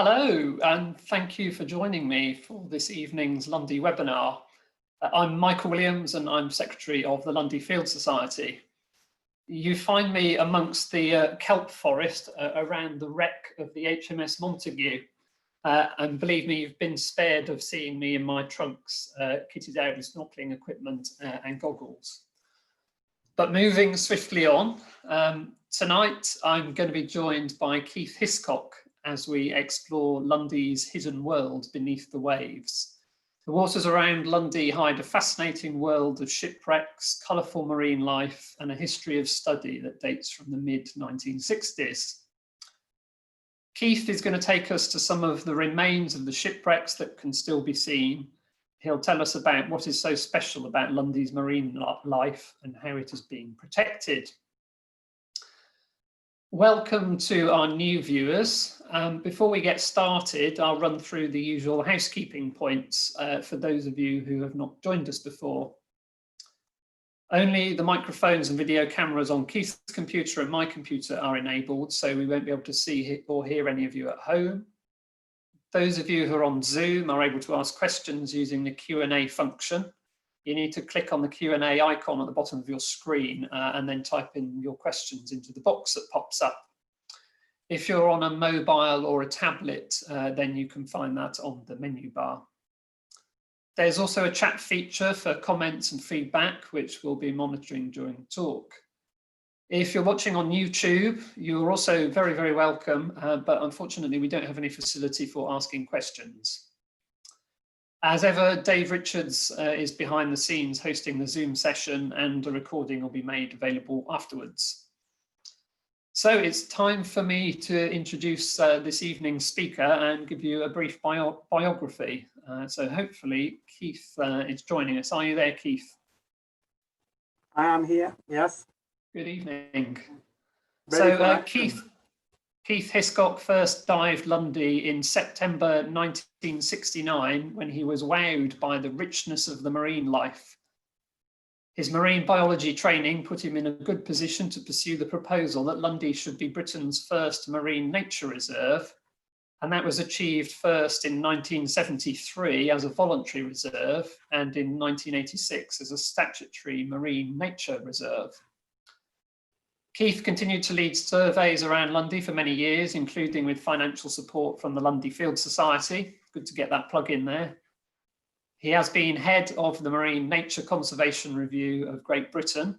Hello, and thank you for joining me for this evening's Lundy webinar. I'm Michael Williams and I'm Secretary of the Lundy Field Society. You find me amongst the kelp forest around the wreck of the HMS Montague. And believe me, you've been spared of seeing me in my trunks, kitted out with snorkeling equipment and goggles. But moving swiftly on, tonight I'm going to be joined by Keith Hiscock as we explore Lundy's hidden world beneath the waves. The waters around Lundy hide a fascinating world of shipwrecks, colourful marine life, and a history of study that dates from the mid-1960s. Keith is going to take us to some of the remains of the shipwrecks that can still be seen. He'll tell us about what is so special about Lundy's marine life and how it is being protected. Welcome to our new viewers. Before we get started, I'll run through the usual housekeeping points for those of you who have not joined us before. Only the microphones and video cameras on Keith's computer and my computer are enabled, so we won't be able to see or hear any of you at home. Those of you who are on Zoom are able to ask questions using the Q&A function. You need to click on the Q&A icon at the bottom of your screen and then type in your questions into the box that pops up. If you're on a mobile or a tablet, then you can find that on the menu bar. There's also a chat feature for comments and feedback, which we'll be monitoring during the talk. If you're watching on YouTube, you're also very, very welcome, but unfortunately we don't have any facility for asking questions. As ever, Dave Richards is behind the scenes hosting the Zoom session, and a recording will be made available afterwards. So it's time for me to introduce this evening's speaker and give you a brief biography. So hopefully Keith is joining us. Are you there, Keith? I am here, yes. Good evening. So Keith Hiscock first dived Lundy in September 1969 when he was wowed by the richness of the marine life. His marine biology training put him in a good position to pursue the proposal that Lundy should be Britain's first marine nature reserve, and that was achieved first in 1973 as a voluntary reserve and in 1986 as a statutory marine nature reserve. Keith continued to lead surveys around Lundy for many years, including with financial support from the Lundy Field Society. Good to get that plug in there. He has been head of the Marine Nature Conservation Review of Great Britain.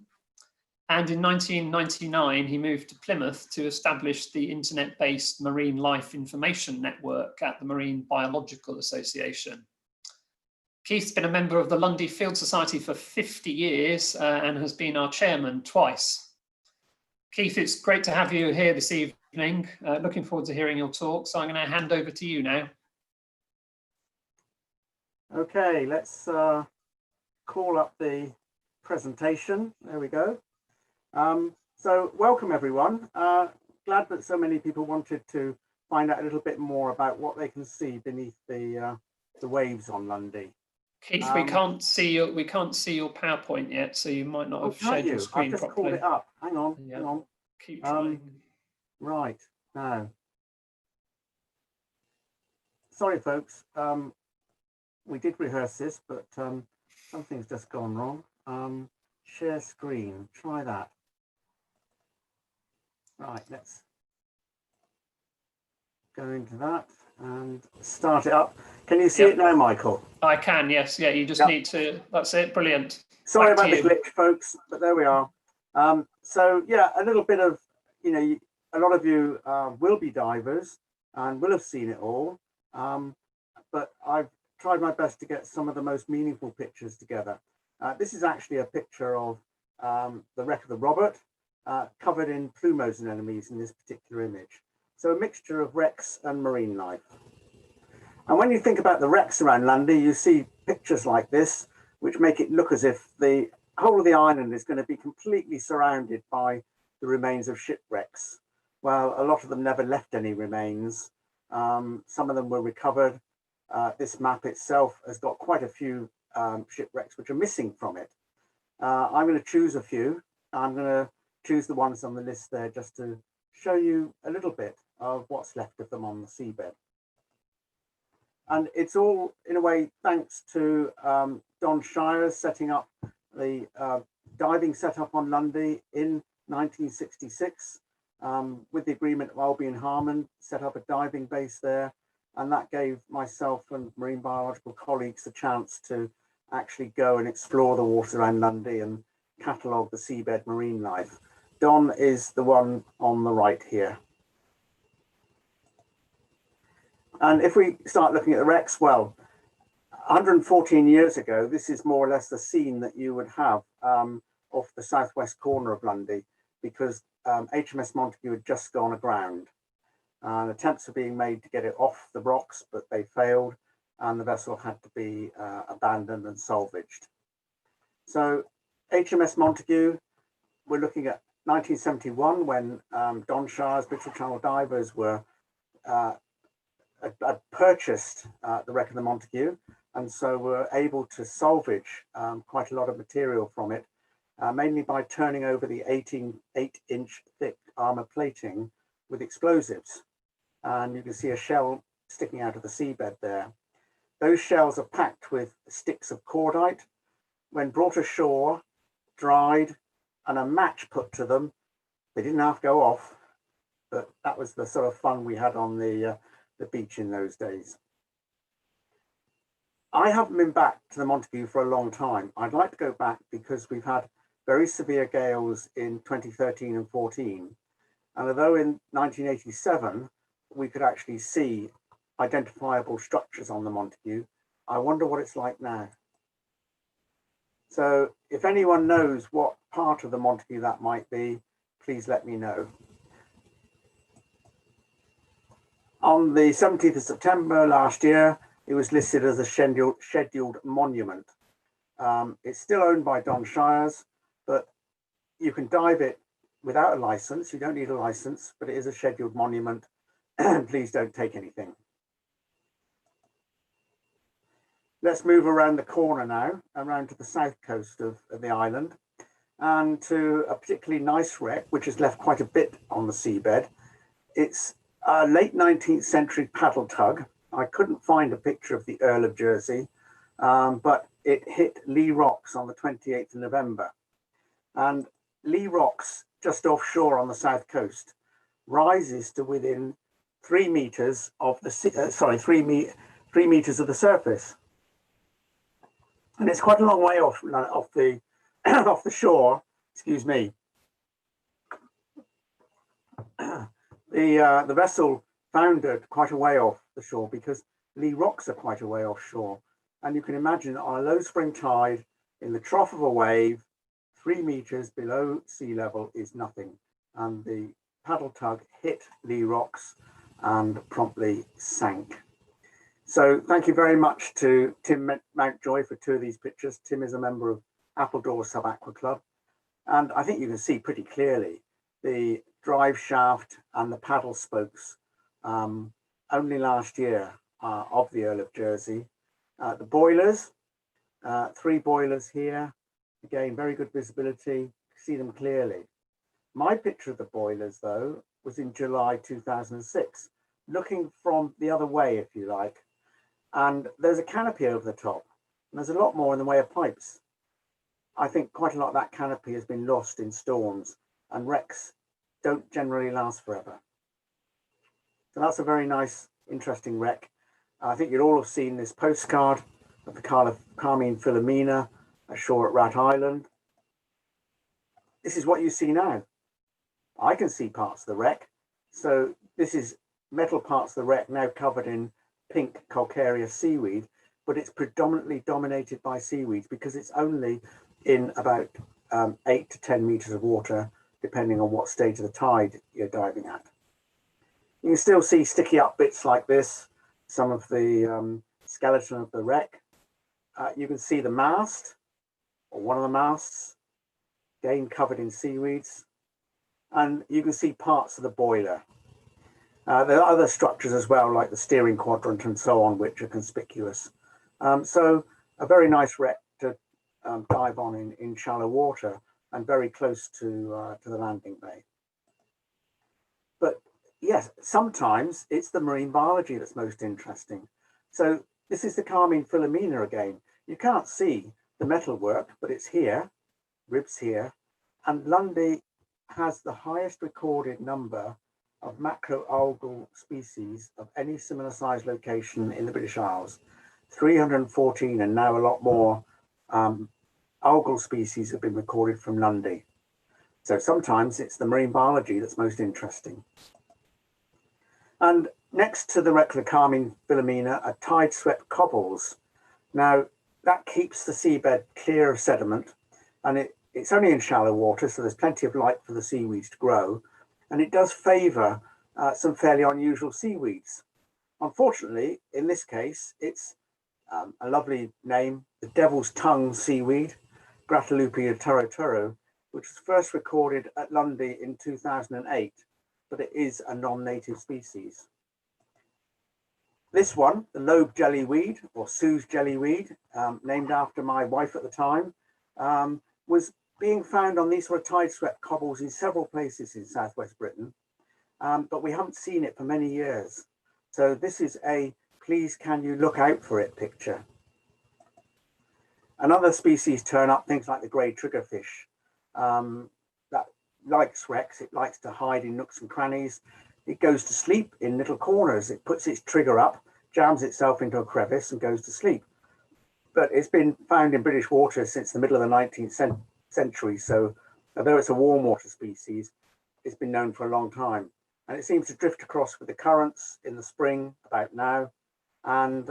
And in 1999, he moved to Plymouth to establish the internet-based Marine Life Information Network at the Marine Biological Association. Keith's been a member of the Lundy Field Society for 50 years and has been our chairman twice. Keith, it's great to have you here this evening. Looking forward to hearing your talk. So I'm going to hand over to you now. Okay, let's call up the presentation. There we go. So welcome everyone. Glad that so many people wanted to find out a little bit more about what they can see beneath the waves on Lundy. Keith, we can't see your PowerPoint yet, so you might not have shared your screen I've just properly. called it up. Hang on, yeah. hang on. Keep trying. Right, now. Sorry, folks. We did rehearse this, but something's just gone wrong. Share screen, try that. Right, let's go into that and start it up. Can you see it now, Michael? I can, yes. Yeah, you just need to, that's it, brilliant. Sorry about the glitch, folks, but there we are. So yeah, a little bit of, a lot of you will be divers and will have seen it all, but I've tried my best to get some of the most meaningful pictures together. This is actually a picture of the wreck of the Robert, covered in plumose anemones in this particular image. So a mixture of wrecks and marine life. And when you think about the wrecks around Lundy, you see pictures like this, which make it look as if the whole of the island is going to be completely surrounded by the remains of shipwrecks. Well, a lot of them never left any remains. Some of them were recovered. This map itself has got quite a few shipwrecks which are missing from it. I'm going to choose a few. I'm going to choose the ones on the list there just to show you a little bit of what's left of them on the seabed. And it's all, in a way, thanks to Don Shires setting up the diving setup on Lundy in 1966, with the agreement of Albie and Harmon, set up a diving base there. And that gave myself and marine biological colleagues the chance to actually go and explore the waters around Lundy and catalogue the seabed marine life. Don is the one on the right here. And if we start looking at the wrecks, well, 114 years ago, this is more or less the scene that you would have off the southwest corner of Lundy, because HMS Montague had just gone aground. And attempts were being made to get it off the rocks, but they failed, and the vessel had to be abandoned and salvaged. So HMS Montague, we're looking at 1971, when Don Shires Mitchell Channel divers were had purchased the wreck of the Montague, and so were able to salvage quite a lot of material from it, mainly by turning over the 8-inch thick armor plating with explosives. And you can see a shell sticking out of the seabed there. Those shells are packed with sticks of cordite. When brought ashore, dried, and a match put to them, they didn't have to go off, but that was the sort of fun we had on the beach in those days. I haven't been back to the Montague for a long time. I'd like to go back because we've had very severe gales in 2013 and 14. And although in 1987, we could actually see identifiable structures on the Montague, I wonder what it's like now. So if anyone knows what part of the Montague that might be, please let me know. On the 17th of September last year, it was listed as a scheduled monument. It's still owned by Don Shires, but you can dive it without a license. You don't need a license, but it is a scheduled monument. Please don't take anything. Let's move around the corner now, around to the south coast of the island, and to a particularly nice wreck, which has left quite a bit on the seabed. It's a late 19th century paddle tug. I couldn't find a picture of the Earl of Jersey, but it hit Lee Rocks on the 28th of November. And Lee Rocks, just offshore on the south coast, rises to within 3 meters of the 3 meters of the surface, and it's quite a long way off the off the shore. Excuse me. The vessel foundered quite a way off the shore because Lee Rocks are quite a way offshore, and you can imagine on a low spring tide in the trough of a wave, 3 meters below sea level is nothing, and the paddle tug hit Lee Rocks and promptly sank. So thank you very much to Tim Mountjoy for 2 of these pictures. Tim is a member of Appledore Sub Aqua Club, and I think you can see pretty clearly the drive shaft and the paddle spokes only last year of the Earl of Jersey. The boilers, 3 boilers here. Again, very good visibility, see them clearly. My picture of the boilers, though, was in July 2006, looking from the other way, if you like. And there's a canopy over the top, and there's a lot more in the way of pipes. I think quite a lot of that canopy has been lost in storms, and wrecks don't generally last forever. So that's a very nice, interesting wreck. I think you'd all have seen this postcard of the Carmine Philomena ashore at Rat Island. This is what you see now. I can see parts of the wreck. So this is metal parts of the wreck now covered in pink calcareous seaweed, but it's predominantly dominated by seaweeds because it's only in about 8 to 10 meters of water, depending on what stage of the tide you're diving at. You can still see sticky up bits like this, some of the skeleton of the wreck. You can see the mast, or one of the masts, again covered in seaweeds. And you can see parts of the boiler. There are other structures as well, like the steering quadrant and so on, which are conspicuous. So a very nice wreck to dive on in shallow water and very close to the landing bay. But yes, sometimes it's the marine biology that's most interesting. So this is the Carmine Philomena again. You can't see the metalwork, but it's here, ribs here. And Lundy has the highest recorded number of macroalgal species of any similar size location in the British Isles. 314, and now a lot more algal species have been recorded from Lundy. So sometimes it's the marine biology that's most interesting. And next to the wreck of the Carmine Philomena are tide-swept cobbles. Now, that keeps the seabed clear of sediment, and it's only in shallow water, so there's plenty of light for the seaweeds to grow, and it does favour some fairly unusual seaweeds. Unfortunately, in this case, it's a lovely name, the devil's tongue seaweed, Gratelupia turoturo, which was first recorded at Lundy in 2008, but it is a non-native species. This one, the lobe jellyweed, or Sue's jellyweed, named after my wife at the time, was being found on these sort of tide-swept cobbles in several places in southwest Britain, but we haven't seen it for many years. So this is a please can you look out for it picture. And other species turn up, things like the grey triggerfish, that likes wrecks. It likes to hide in nooks and crannies. It goes to sleep in little corners. It puts its trigger up, jams itself into a crevice and goes to sleep. But it's been found in British waters since the middle of the 19th century. So although it's a warm water species, it's been known for a long time. And it seems to drift across with the currents in the spring about now, and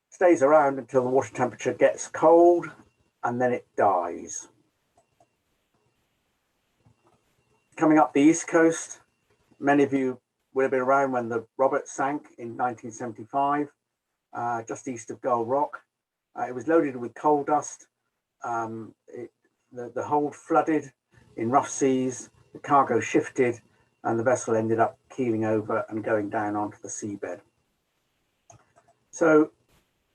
stays around until the water temperature gets cold, and then it dies. Coming up the east coast, many of you would have been around when the Robert sank in 1975, just east of Gull Rock. It was loaded with coal dust. The hold flooded in rough seas, the cargo shifted, and the vessel ended up keeling over and going down onto the seabed. So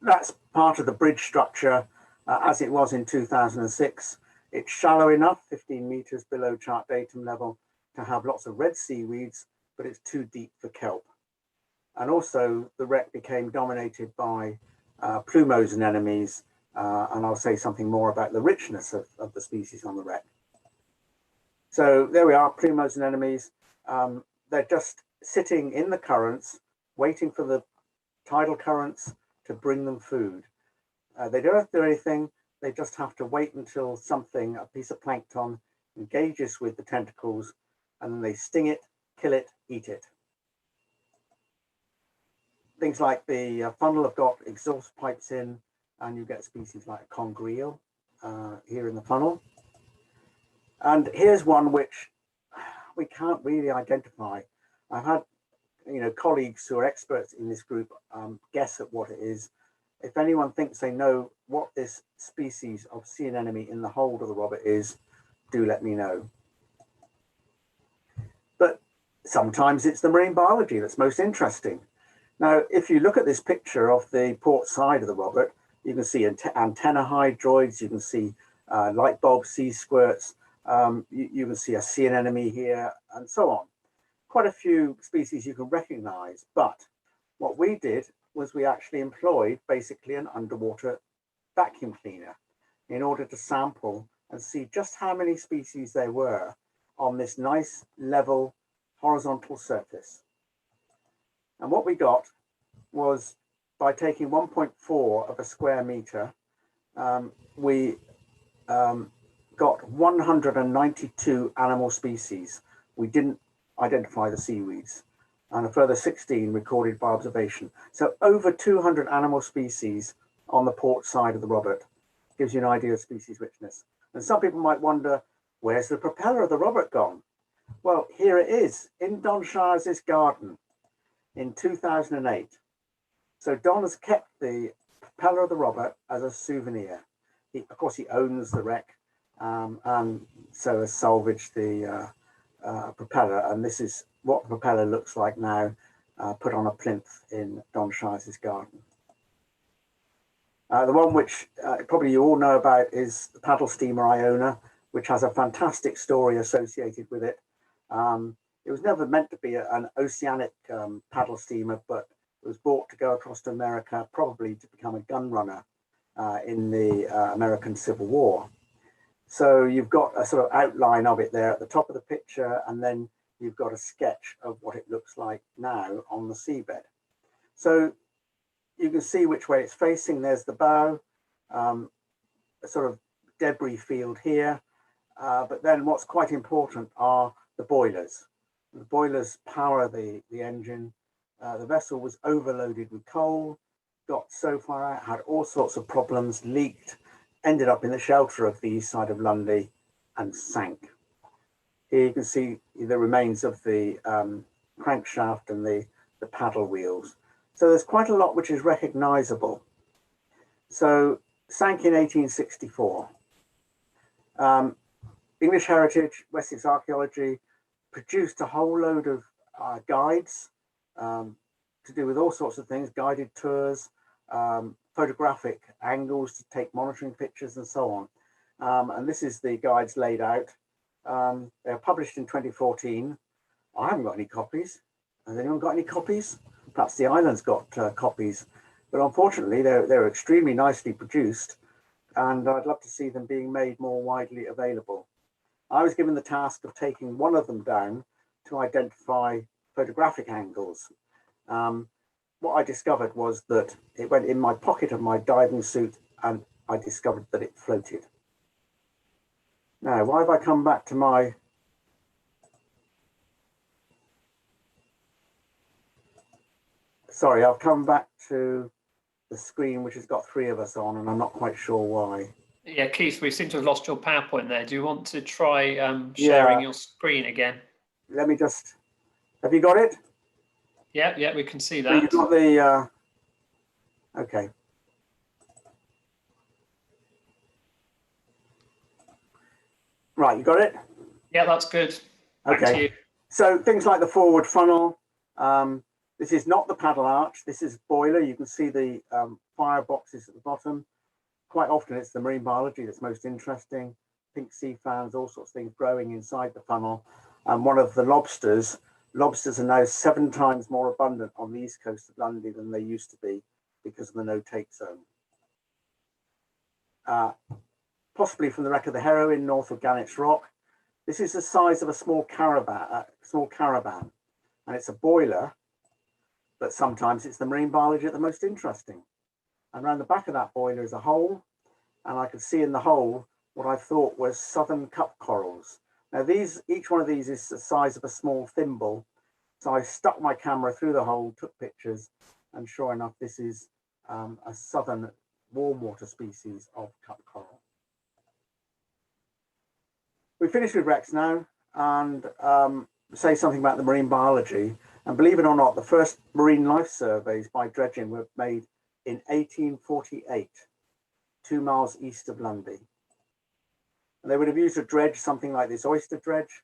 that's part of the bridge structure as it was in 2006. It's shallow enough, 15 meters below chart datum level, to have lots of red seaweeds, but it's too deep for kelp. And also the wreck became dominated by plumose anemones, and I'll say something more about the richness of the species on the wreck. So there we are, plumose anemones. They're just sitting in the currents, waiting for the tidal currents to bring them food. They don't have to do anything. They just have to wait until something, a piece of plankton, engages with the tentacles, and then they sting it, kill it, eat it. Things like the funnel have got exhaust pipes in, and you get species like a conger eel here in the funnel. And here's one which we can't really identify. I've had colleagues who are experts in this group guess at what it is. If anyone thinks they know what this species of sea anemone in the hold of the Robert is, do let me know. But sometimes it's the marine biology that's most interesting. Now, if you look at this picture of the port side of the Robert, you can see antenna hydroids, you can see light bulb sea squirts, you can see a sea anemone here, and so on. Quite a few species you can recognize, but what we did was we actually employed basically an underwater vacuum cleaner in order to sample and see just how many species there were on this nice level horizontal surface. And what we got was, by taking 1.4 of a square meter, we got 192 animal species. We didn't identify the seaweeds, and a further 16 recorded by observation. So over 200 animal species on the port side of the Robert. Gives you an idea of species richness. And some people might wonder, where's the propeller of the Robert gone? Well, here it is in Don Shires' garden in 2008. So Don has kept the propeller of the Robert as a souvenir. Of course, he owns the wreck, and so has salvaged the propeller. And this is what the propeller looks like now, put on a plinth in Don Shires' garden. The one which probably you all know about is the paddle steamer Iona, which has a fantastic story associated with it. It was never meant to be an oceanic paddle steamer, but It was bought to go across to America, probably to become a gun runner in the American Civil War. So you've got a sort of outline of it there at the top of the picture, and then you've got a sketch of what it looks like now on the seabed. So you can see which way it's facing. There's the bow, a sort of debris field here. But then what's quite important are the boilers. The boilers power the engine. The vessel was overloaded with coal, got so far out, had all sorts of problems, leaked, ended up in the shelter of the east side of Lundy and sank. Here you can see the remains of the crankshaft and the paddle wheels. So there's quite a lot which is recognizable. So sank in 1864. English Heritage, Wessex Archaeology produced a whole load of guides to do with all sorts of things, guided tours, photographic angles to take monitoring pictures and so on. And this is the guides laid out. They were published in 2014. I haven't got any copies. Has anyone got any copies? Perhaps the island's got copies, but unfortunately they're extremely nicely produced, and I'd love to see them being made more widely available. I was given the task of taking one of them down to identify photographic angles. What I discovered was that it went in my pocket of my diving suit, and I discovered that it floated. Now, why have I come back to my... Sorry, I've come back to the screen, which has got three of us on, and I'm not quite sure why. Yeah, Keith, we seem to have lost your PowerPoint there. Do you want to try sharing your screen again? Let me just... Have you got it? Yeah, we can see So that. you've got the... Okay. Right, you got it? Yeah, that's good. Back to you. So things like the forward funnel. This is not the paddle arch. This is boiler. You can see the fire boxes at the bottom. Quite often it's the marine biology that's most interesting. Pink sea fans, all sorts of things growing inside the funnel. And one of the lobsters are now 7 times more abundant on the east coast of Lundy than they used to be because of the no-take zone. Possibly from the wreck of the Heroine north of Gannett's Rock. This is the size of a small caravan, and it's a boiler, but sometimes it's the marine biology that's the most interesting. And around the back of that boiler is a hole, and I could see in the hole what I thought was southern cup corals. Now each one of these is the size of a small thimble, so I stuck my camera through the hole, took pictures, and sure enough, this is a southern warm water species of cup coral. We finished with Rex now, and say something about the marine biology. And believe it or not, the first marine life surveys by dredging were made in 1848, 2 miles east of Lundy. And they would have used a dredge, something like this oyster dredge.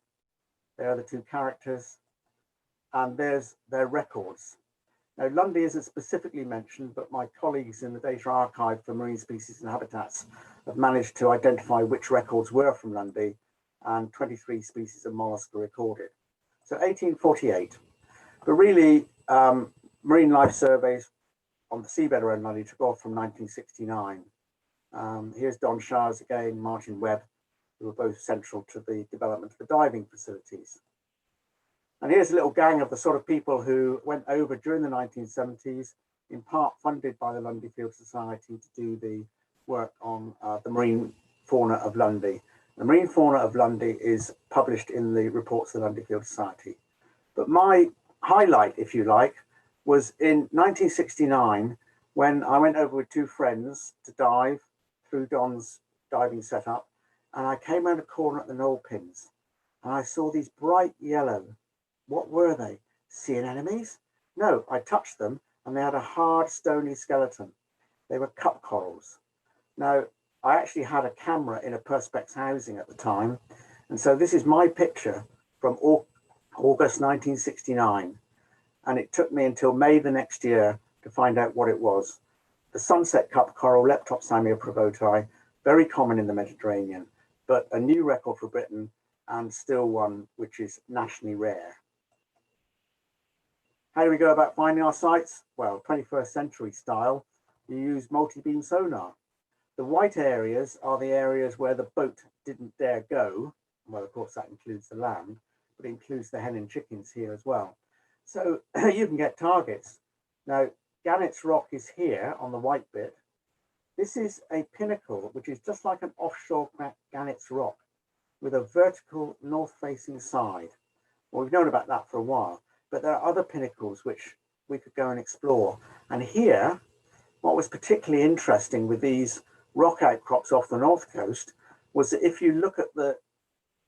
There are the 2 characters, and there's their records. Now, Lundy isn't specifically mentioned, but my colleagues in the Data Archive for Marine Species and Habitats have managed to identify which records were from Lundy, and 23 species of mollusk are recorded. So 1848. But really, marine life surveys on the seabed around Lundy took off from 1969. Here's Don Shires again, Martin Webb, who were both central to the development of the diving facilities. And here's a little gang of the sort of people who went over during the 1970s, in part funded by the Lundy Field Society, to do the work on the marine fauna of Lundy. The marine fauna of Lundy is published in the reports of the Lundy Field Society. But my highlight, if you like, was in 1969, when I went over with 2 friends to dive through Don's diving setup, and I came around a corner at the knoll pins, and I saw these bright yellow. What were they? Sea anemones? No, I touched them, and they had a hard, stony skeleton. They were cup corals. Now, I actually had a camera in a Perspex housing at the time, and so this is my picture from August 1969, and it took me until May the next year to find out what it was. The sunset cup coral, Leptopsamia provoti, very common in the Mediterranean, but a new record for Britain, and still one which is nationally rare. How do we go about finding our sites? Well, 21st century style, you use multi-beam sonar. The white areas are the areas where the boat didn't dare go. Well, of course, that includes the land, but it includes the hen and chickens here as well. So you can get targets. Now, Gannett's Rock is here on the white bit. This is a pinnacle, which is just like an offshore Gannett's Rock with a vertical north-facing side. Well, we've known about that for a while, but there are other pinnacles which we could go and explore. And here, what was particularly interesting with these rock outcrops off the north coast was that if you look at the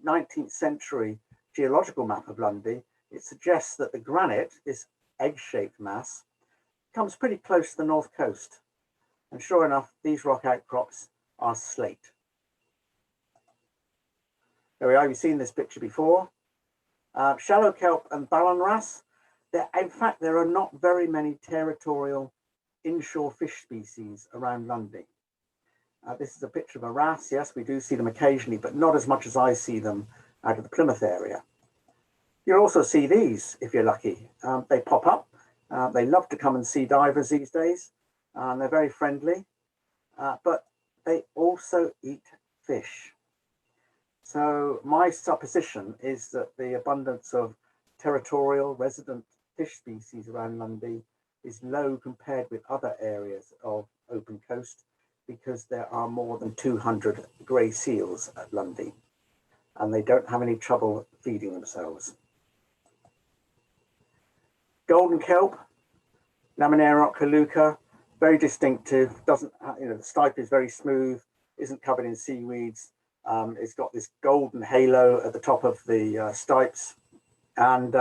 19th century geological map of Lundy, it suggests that the granite, this egg-shaped mass, comes pretty close to the north coast. And sure enough, these rock outcrops are slate. There we are, you've seen this picture before. Shallow kelp and ballonwrasse. In fact, there are not very many territorial inshore fish species around Lundy. This is a picture of a wrasse. Yes, we do see them occasionally, but not as much as I see them out of the Plymouth area. You'll also see these if you're lucky. They pop up. They love to come and see divers these days. They're very friendly, but they also eat fish. So my supposition is that the abundance of territorial resident fish species around Lundy is low compared with other areas of open coast, because there are more than 200 grey seals at Lundy, and they don't have any trouble feeding themselves. Golden kelp, Laminaria oculuca, very distinctive. Doesn't, the stipe is very smooth, isn't covered in seaweeds. It's got this golden halo at the top of the stipes, and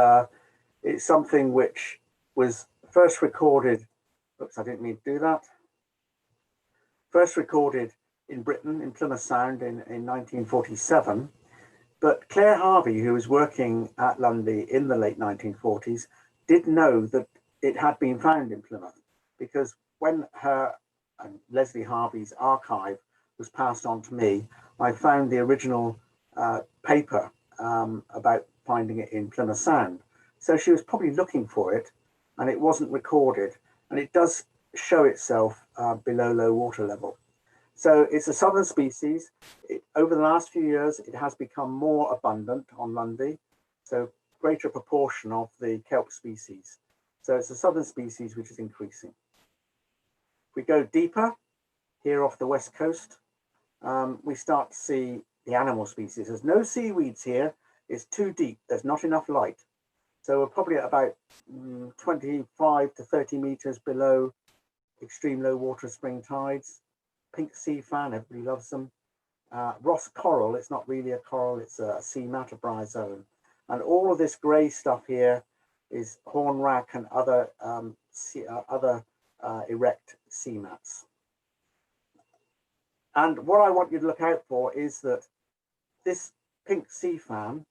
it's something which was first recorded. Oops, I didn't mean to do that. First recorded in Britain, in Plymouth Sound in 1947. But Claire Harvey, who was working at Lundy in the late 1940s, did know that it had been found in Plymouth, because when her and Leslie Harvey's archive was passed on to me, I found the original paper about finding it in Plymouth Sound. So she was probably looking for it, and it wasn't recorded. And it does show itself below low water level. So it's a southern species. Over the last few years, it has become more abundant on Lundy, so greater proportion of the kelp species. So it's a southern species which is increasing. If we go deeper, here off the west coast, we start to see the animal species. There's no seaweeds here. It's too deep. There's not enough light. So we're probably at about 25 to 30 meters below extreme low water spring tides. Pink sea fan, everybody loves them. Ross coral, it's not really a coral, it's a sea matter bryozoan. And all of this grey stuff here is hornwrack and other erect sea mats. And what I want you to look out for is that this pink sea fan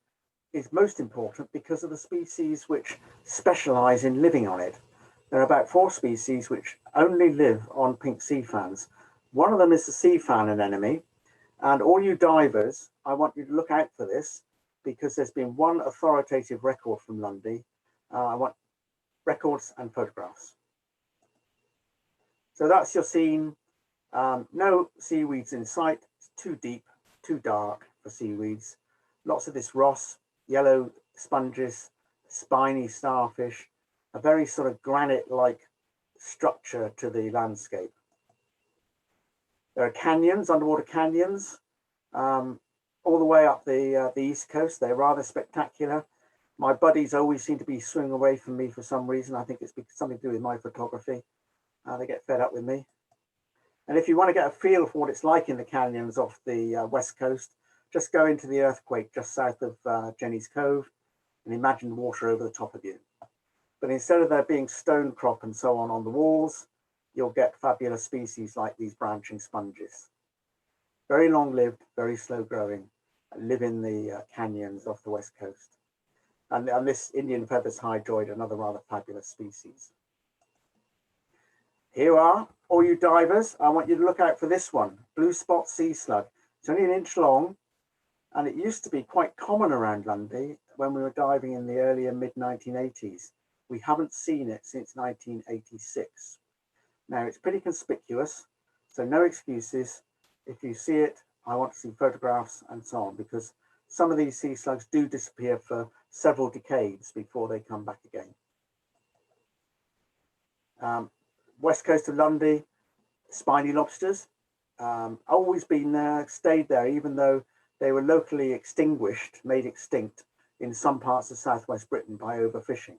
is most important because of the species which specialize in living on it. There are about 4 species which only live on pink sea fans. One of them is the sea fan anemone. And all you divers, I want you to look out for this, because there's been one authoritative record from Lundy. I want records and photographs. So that's your scene. No seaweeds in sight. It's too deep, too dark for seaweeds. Lots of this Ross, yellow sponges, spiny starfish, a very sort of granite-like structure to the landscape. There are canyons, underwater canyons, all the way up the east coast. They're rather spectacular. My buddies always seem to be swimming away from me for some reason. I think it's something to do with my photography. They get fed up with me. And if you want to get a feel for what it's like in the canyons off the west coast, just go into the earthquake just south of Jenny's Cove and imagine water over the top of you. But instead of there being stone crop and so on the walls, you'll get fabulous species like these branching sponges. Very long-lived, very slow-growing, live in the canyons off the west coast. And this Indian feathers hydroid, another rather fabulous species. Here you are, all you divers. I want you to look out for this one, blue spot sea slug. It's only 1 inch long, and it used to be quite common around Lundy when we were diving in the earlier mid-1980s. We haven't seen it since 1986. Now it's pretty conspicuous, so no excuses. If you see it, I want to see photographs and so on, because some of these sea slugs do disappear for several decades before they come back again. West coast of Lundy, spiny lobsters, always been there, stayed there, even though they were locally extinguished, made extinct in some parts of southwest Britain by overfishing.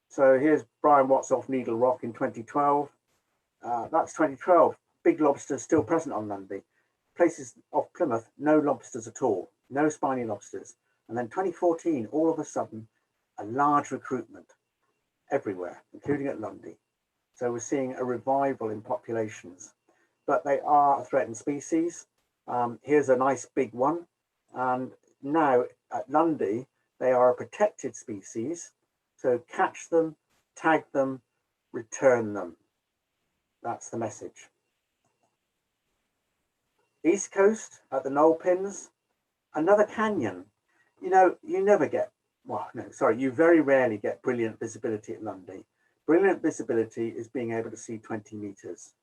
So here's Brian Watts off Needle Rock in 2012. That's 2012. Big lobsters still present on Lundy. Places off Plymouth, no lobsters at all, no spiny lobsters. And then 2014, all of a sudden, a large recruitment everywhere, including at Lundy. So we're seeing a revival in populations, but they are a threatened species. Here's a nice big one. And now at Lundy, they are a protected species. So catch them, tag them, return them. That's the message. East coast at the Knoll Pins, another canyon. You know, you never get, well, no, sorry, you very rarely get brilliant visibility at Lundy. Brilliant visibility is being able to see 20 meters.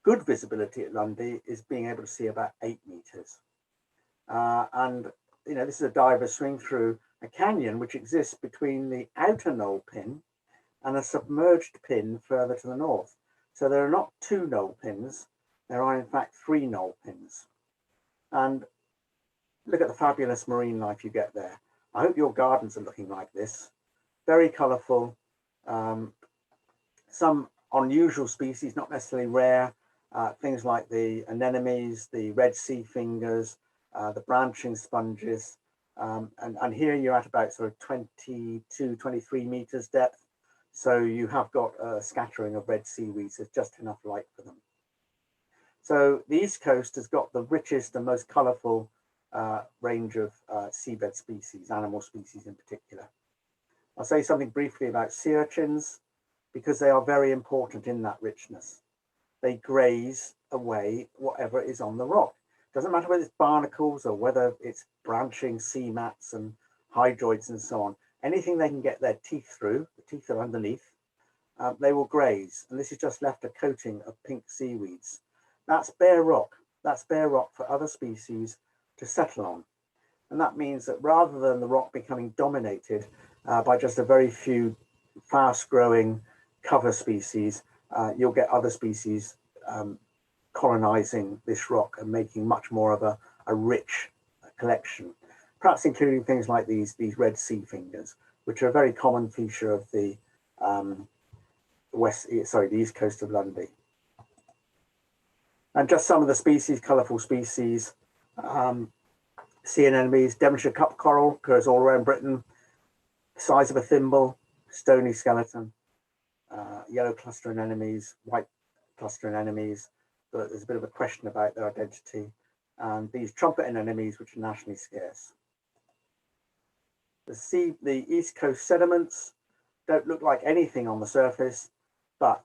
Good visibility at Lundy is being able to see about 8 meters. And, you know, this is a diver swing through a canyon which exists between the outer knoll pin and a submerged pin further to the north. So there are not 2 knoll pins, there are in fact 3 knoll pins. And look at the fabulous marine life you get there. I hope your gardens are looking like this. Very colourful, some unusual species, not necessarily rare, things like the anemones, the red sea fingers, the branching sponges, and here you're at about sort of 22, 23 meters depth. So you have got a scattering of red seaweeds. There's just enough light for them. So the East Coast has got the richest and most colourful range of seabed species, animal species in particular. I'll say something briefly about sea urchins because they are very important in that richness. They graze away whatever is on the rock. Doesn't matter whether it's barnacles or whether it's branching sea mats and hydroids and so on. Anything they can get their teeth through, the teeth are underneath, they will graze. And this is just left a coating of pink seaweeds. That's bare rock. That's bare rock for other species to settle on. And that means that rather than the rock becoming dominated by just a very few fast growing cover species, you'll get other species colonizing this rock and making much more of a rich collection, perhaps including things like these red sea fingers, which are a very common feature of the the east coast of Lundy. And just some of the species, colourful species, sea anemones, Devonshire cup coral occurs all around Britain, size of a thimble, stony skeleton, yellow cluster anemones, white cluster anemones, but there's a bit of a question about their identity, and these trumpet anemones, which are nationally scarce. The east coast sediments don't look like anything on the surface, but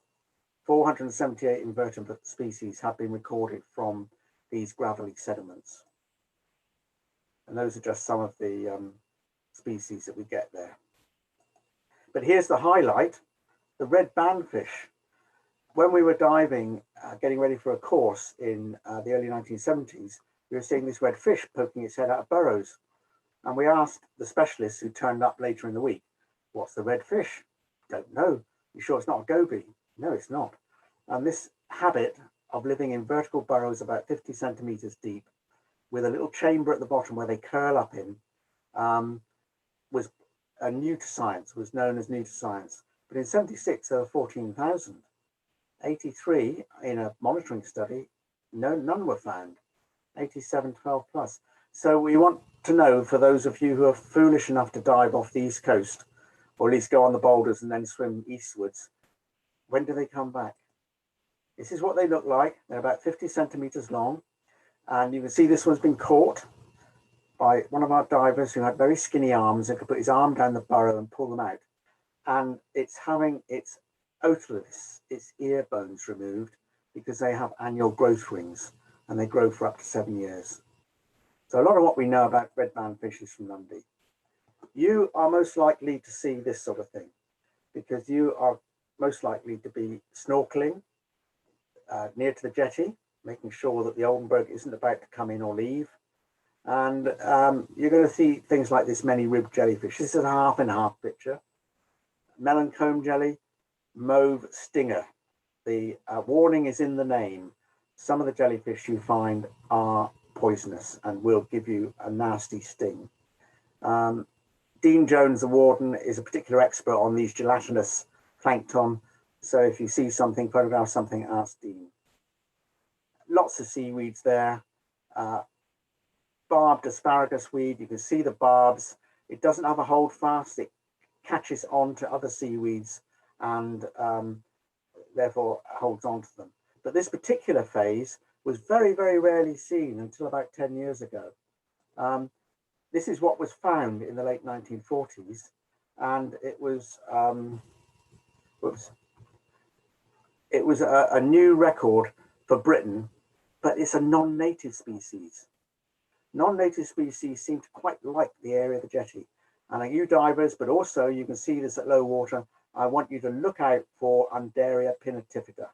478 invertebrate species have been recorded from these gravelly sediments. And those are just some of the species that we get there. But here's the highlight, the red bandfish. When we were diving, getting ready for a course in the early 1970s, we were seeing this red fish poking its head out of burrows. And we asked the specialists who turned up later in the week, what's the red fish? Don't know. You sure it's not a goby? No, it's not. And this habit of living in vertical burrows about 50 centimeters deep with a little chamber at the bottom where they curl up in was new to science, was known as new to science. But in 76, there were 14,000. 83 in a monitoring study, none were found. 87, 12 plus. So we want to know, for those of you who are foolish enough to dive off the east coast, or at least go on the boulders and then swim eastwards, when do they come back? This is what they look like. They're about 50 centimeters long. And you can see this one's been caught by one of our divers who had very skinny arms and could put his arm down the burrow and pull them out. And it's having its otoliths, its ear bones removed, because they have annual growth rings and they grow for up to 7 years. So a lot of what we know about red bandfish is from Lundy. you are most likely to see this sort of thing because you are most likely to be snorkeling near to the jetty, making sure that the Oldenburg isn't about to come in or leave. And you're going to see things like this many-ribbed jellyfish. This is a half and half picture. Melon comb jelly, mauve stinger. The warning is in the name. Some of the jellyfish you find are poisonous and will give you a nasty sting. Dean Jones, the warden, is a particular expert on these gelatinous plankton. So if you see something, photograph something, ask Dean. Lots of seaweeds there. Barbed asparagus weed, you can see the barbs. It doesn't have a hold fast, it catches on to other seaweeds and therefore holds on to them. But this particular phase was very, very rarely seen until about 10 years ago. This is what was found in the late 1940s, and it was a new record for Britain, but it's a non-native species. Non-native species seem to quite like the area of the jetty. And you divers, but also you can see this at low water, I want you to look out for Undaria pinnatifida.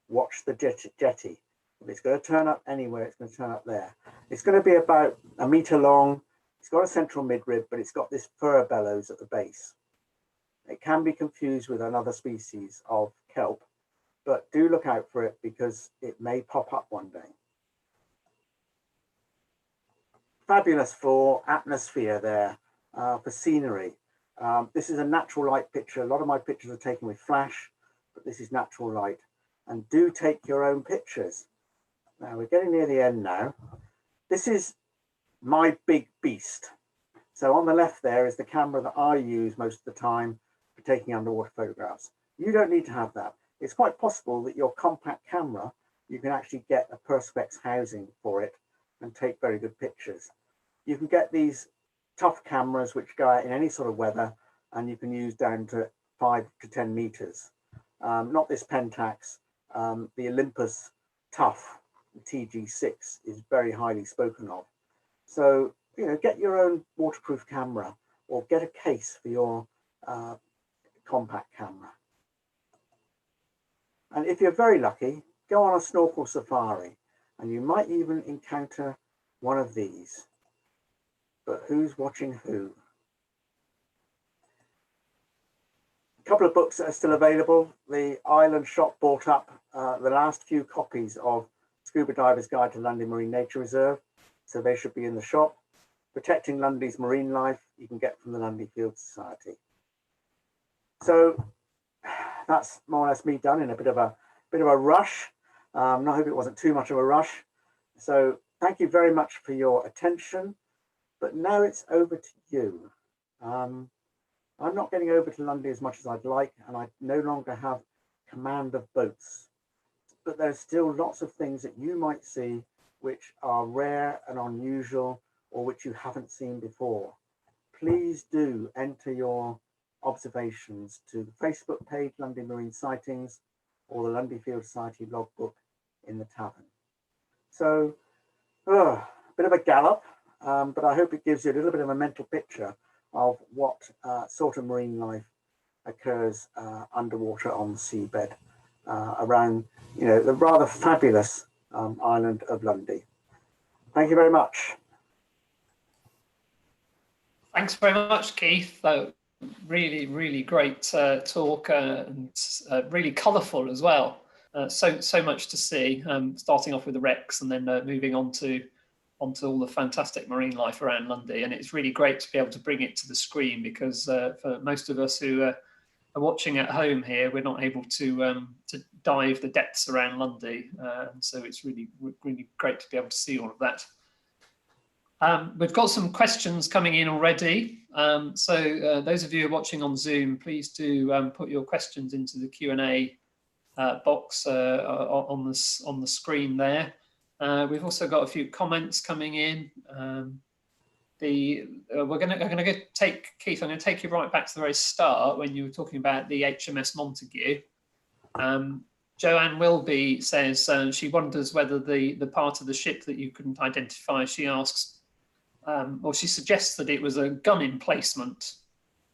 Watch the jetty. If it's going to turn up anywhere, it's going to turn up there. It's going to be about 1 meter long. It's got a central midrib, but it's got this fur bellows at the base. It can be confused with another species of kelp, but do look out for it because it may pop up one day. Fabulous for atmosphere there, for scenery. This is a natural light picture. A lot of my pictures are taken with flash, but this is natural light. And do take your own pictures. Now we're getting near the end now. This is my big beast. So on the left there is the camera that I use most of the time for taking underwater photographs. You don't need to have that. It's quite possible that your compact camera, you can actually get a Perspex housing for it and take very good pictures. You can get these tough cameras which go out in any sort of weather and you can use down to 5 to 10 meters. Not this Pentax, the Olympus Tough TG6 is very highly spoken of. So, you know, get your own waterproof camera or get a case for your compact camera. And if you're very lucky, go on a snorkel safari and you might even encounter one of these. But who's watching who? A couple of books that are still available. The Island shop bought up the last few copies of Scuba Diver's Guide to Lundy Marine Nature Reserve, so they should be in the shop. Protecting Lundy's Marine Life, you can get from the Lundy Field Society. So that's more or less me done in a bit of a rush. I hope it wasn't too much of a rush. So thank you very much for your attention. But now it's over to you. I'm not getting over to Lundy as much as I'd like, and I no longer have command of boats. But there's still lots of things that you might see which are rare and unusual or which you haven't seen before. Please do enter your observations to the Facebook page, Lundy Marine Sightings, or the Lundy Field Society logbook in the tavern. So, a bit of a gallop. But I hope it gives you a little bit of a mental picture of what sort of marine life occurs underwater on the seabed around, you know, the rather fabulous island of Lundy. Thank you very much. Thanks very much, Keith. Really, really great talk and really colourful as well. So much to see, starting off with the wrecks and then moving onto all the fantastic marine life around Lundy. And it's really great to be able to bring it to the screen because for most of us who are watching at home here, we're not able to dive the depths around Lundy. So it's really, really great to be able to see all of that. We've got some questions coming in already. So those of you who are watching on Zoom, please do put your questions into the Q&A box on the screen there. We've also got a few comments coming in. I'm going to take you right back to the very start when you were talking about the HMS Montague. Joanne Wilby says she wonders whether the part of the ship that you couldn't identify, she asks, or she suggests that it was a gun emplacement.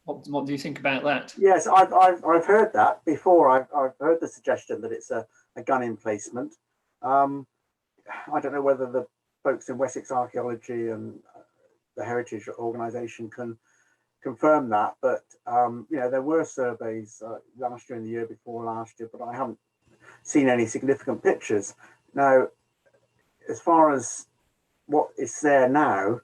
What do you think about that? Yes, I've heard that before. I've heard the suggestion that it's a gun emplacement. I don't know whether the folks in Wessex Archaeology and the Heritage Organisation can confirm that, but you know, there were surveys last year and the year before last year, but I haven't seen any significant pictures. Now, as far as what is there now,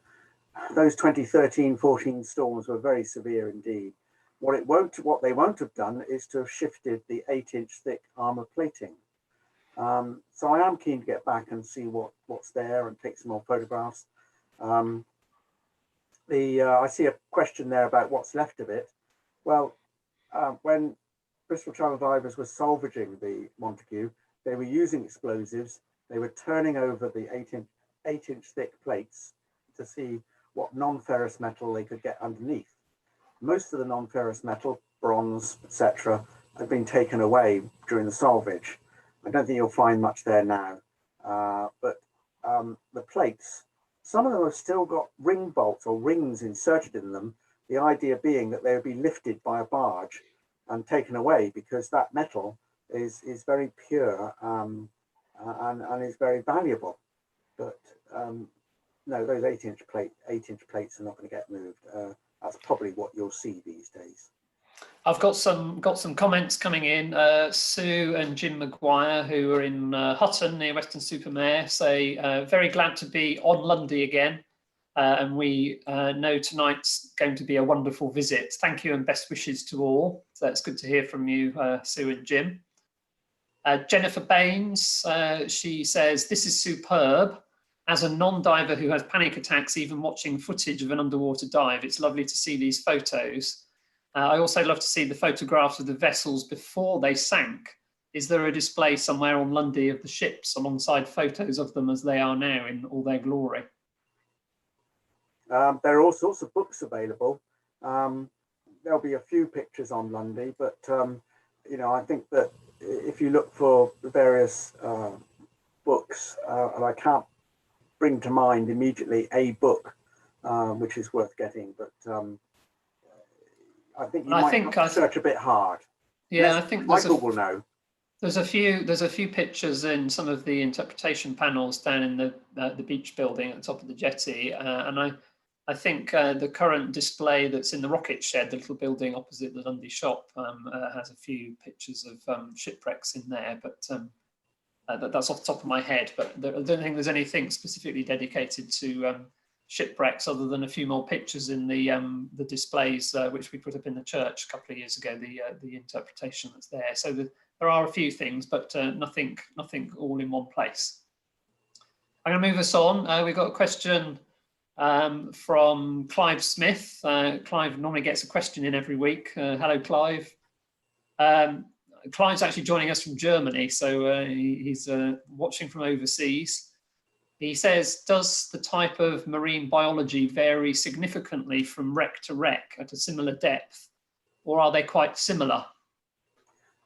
those 2013-14 storms were very severe indeed. What they won't have done is to have shifted the 8-inch thick armour plating. So I am keen to get back and see what's there and take some more photographs. I see a question there about what's left of it. Well, when Bristol Channel divers were salvaging the Montague, they were using explosives. They were turning over the 8-inch thick plates to see what non-ferrous metal they could get underneath. Most of the non-ferrous metal, bronze, etc., had been taken away during the salvage. I don't think you'll find much there now. But the plates, some of them have still got ring bolts or rings inserted in them, the idea being that they would be lifted by a barge and taken away because that metal is very pure and is very valuable. But no, those 8-inch plates are not going to get moved. That's probably what you'll see these days. I've got some comments coming in. Sue and Jim Maguire, who are in Hutton near Weston-super-Mare, say very glad to be on Lundy again, and we know tonight's going to be a wonderful visit. Thank you and best wishes to all. So it's good to hear from you, Sue and Jim. Jennifer Baines, she says, this is superb. As a non-diver who has panic attacks, even watching footage of an underwater dive, it's lovely to see these photos. I also love to see the photographs of the vessels before they sank. Is there a display somewhere on Lundy of the ships alongside photos of them as they are now in all their glory? There are all sorts of books available. There'll be a few pictures on Lundy, but you know, I think that if you look for the various books, and I can't bring to mind immediately a book which is worth getting, but I think you might have to search a bit hard. Yeah, I think Michael will know. There's a few pictures in some of the interpretation panels down in the beach building at the top of the jetty, and I think the current display that's in the rocket shed, the little building opposite the Lundy shop, has a few pictures of shipwrecks in there, but that's off the top of my head. But I don't think there's anything specifically dedicated to shipwrecks other than a few more pictures in the displays which we put up in the church a couple of years ago, the interpretation that's there. So there are a few things, but nothing all in one place. I'm going to move us on. We've got a question from Clive Smith. Clive normally gets a question in every week. Hello, Clive. Clive's actually joining us from Germany, so he's watching from overseas. He says, does the type of marine biology vary significantly from wreck to wreck at a similar depth, or are they quite similar?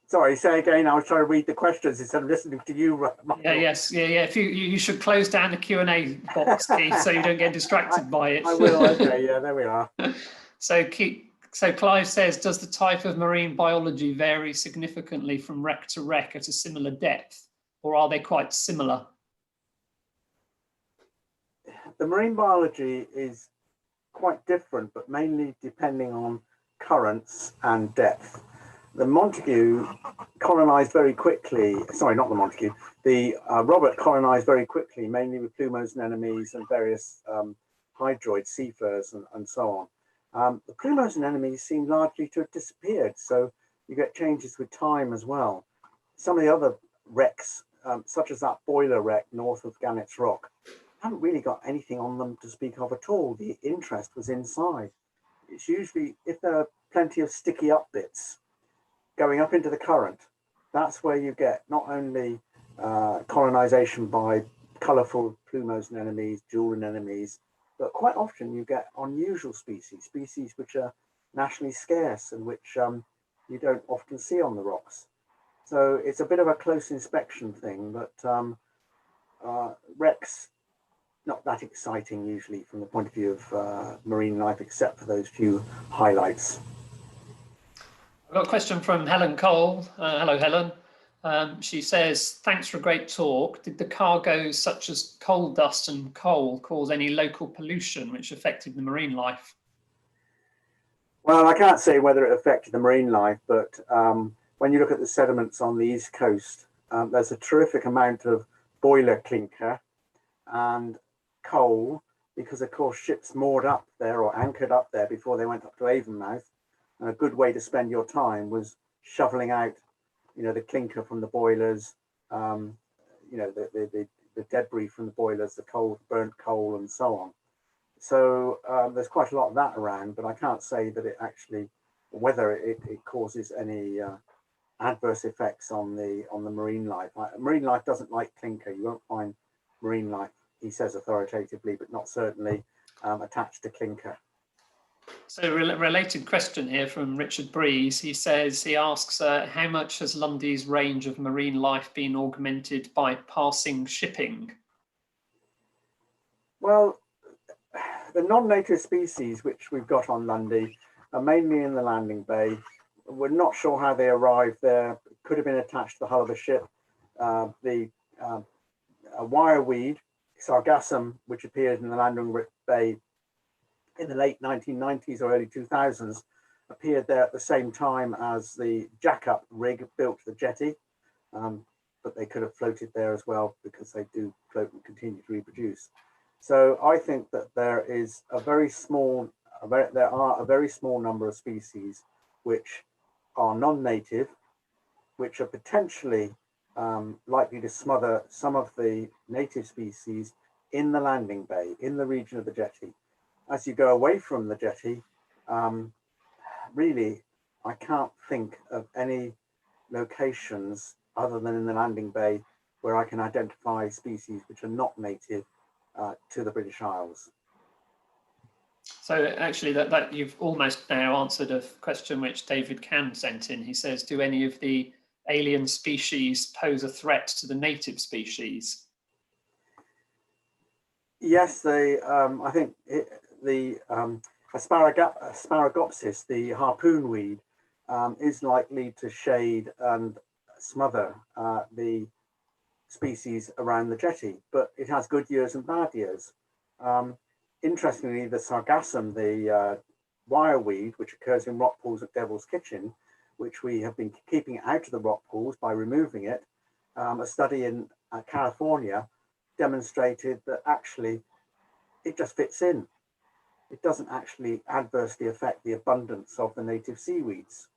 Sorry, say again. I was trying to read the questions instead of listening to you, Michael. Yeah. If you should close down the Q&A box, Keith, so you don't get distracted by it. I will. Okay, yeah, there we are. So Clive says, does the type of marine biology vary significantly from wreck to wreck at a similar depth, or are they quite similar? The marine biology is quite different, but mainly depending on currents and depth. The Montague colonized very quickly. Sorry, not the Montague. The Robert colonized very quickly, mainly with plumose anemones and various hydroid sea furs and so on. The plumose anemones seem largely to have disappeared, so you get changes with time as well. Some of the other wrecks, such as that boiler wreck north of Gannett's Rock, haven't really got anything on them to speak of at all. The interest was inside. It's usually, if there are plenty of sticky up bits going up into the current, that's where you get not only colonization by colourful plumose anemones, jewel anemones, but quite often you get unusual species which are nationally scarce and which you don't often see on the rocks. So it's a bit of a close inspection thing, but wrecks not that exciting usually from the point of view of marine life, except for those few highlights. I've got a question from Helen Cole. Hello, Helen. She says, thanks for a great talk. Did the cargoes such as coal dust and coal cause any local pollution which affected the marine life? Well, I can't say whether it affected the marine life, but when you look at the sediments on the east coast, there's a terrific amount of boiler clinker and coal, because of course ships moored up there or anchored up there before they went up to Avonmouth. And a good way to spend your time was shoveling out, the clinker from the boilers, the debris from the boilers, the coal, burnt coal, and so on. So there's quite a lot of that around, but I can't say that it actually, whether it causes any adverse effects on the marine life. Marine life doesn't like clinker. You won't find marine life, he says authoritatively, but not certainly attached to clinker. So a related question here from Richard Breeze. He asks, how much has Lundy's range of marine life been augmented by passing shipping? Well, the non-native species which we've got on Lundy are mainly in the landing bay. We're not sure how they arrived there. It could have been attached to the hull of a ship. The wireweed, sargassum, which appeared in the landing bay in the late 1990s or early 2000s, appeared there at the same time as the jack-up rig built the jetty, but they could have floated there as well because they do float and continue to reproduce. So I think that there is a very small number of species which are non-native, which are potentially likely to smother some of the native species in the landing bay, in the region of the jetty. As you go away from the jetty, really, I can't think of any locations other than in the landing bay where I can identify species which are not native to the British Isles. So actually that you've almost now answered a question which David Can sent in. He says, do any of the alien species pose a threat to the native species? Yes, I think the Asparagopsis, the harpoon weed, is likely to shade and smother the species around the jetty, but it has good years and bad years. Interestingly, the sargassum, the wireweed, which occurs in rock pools at Devil's Kitchen, which we have been keeping out of the rock pools by removing it, a study in California demonstrated that actually it just fits in. It doesn't actually adversely affect the abundance of the native seaweeds.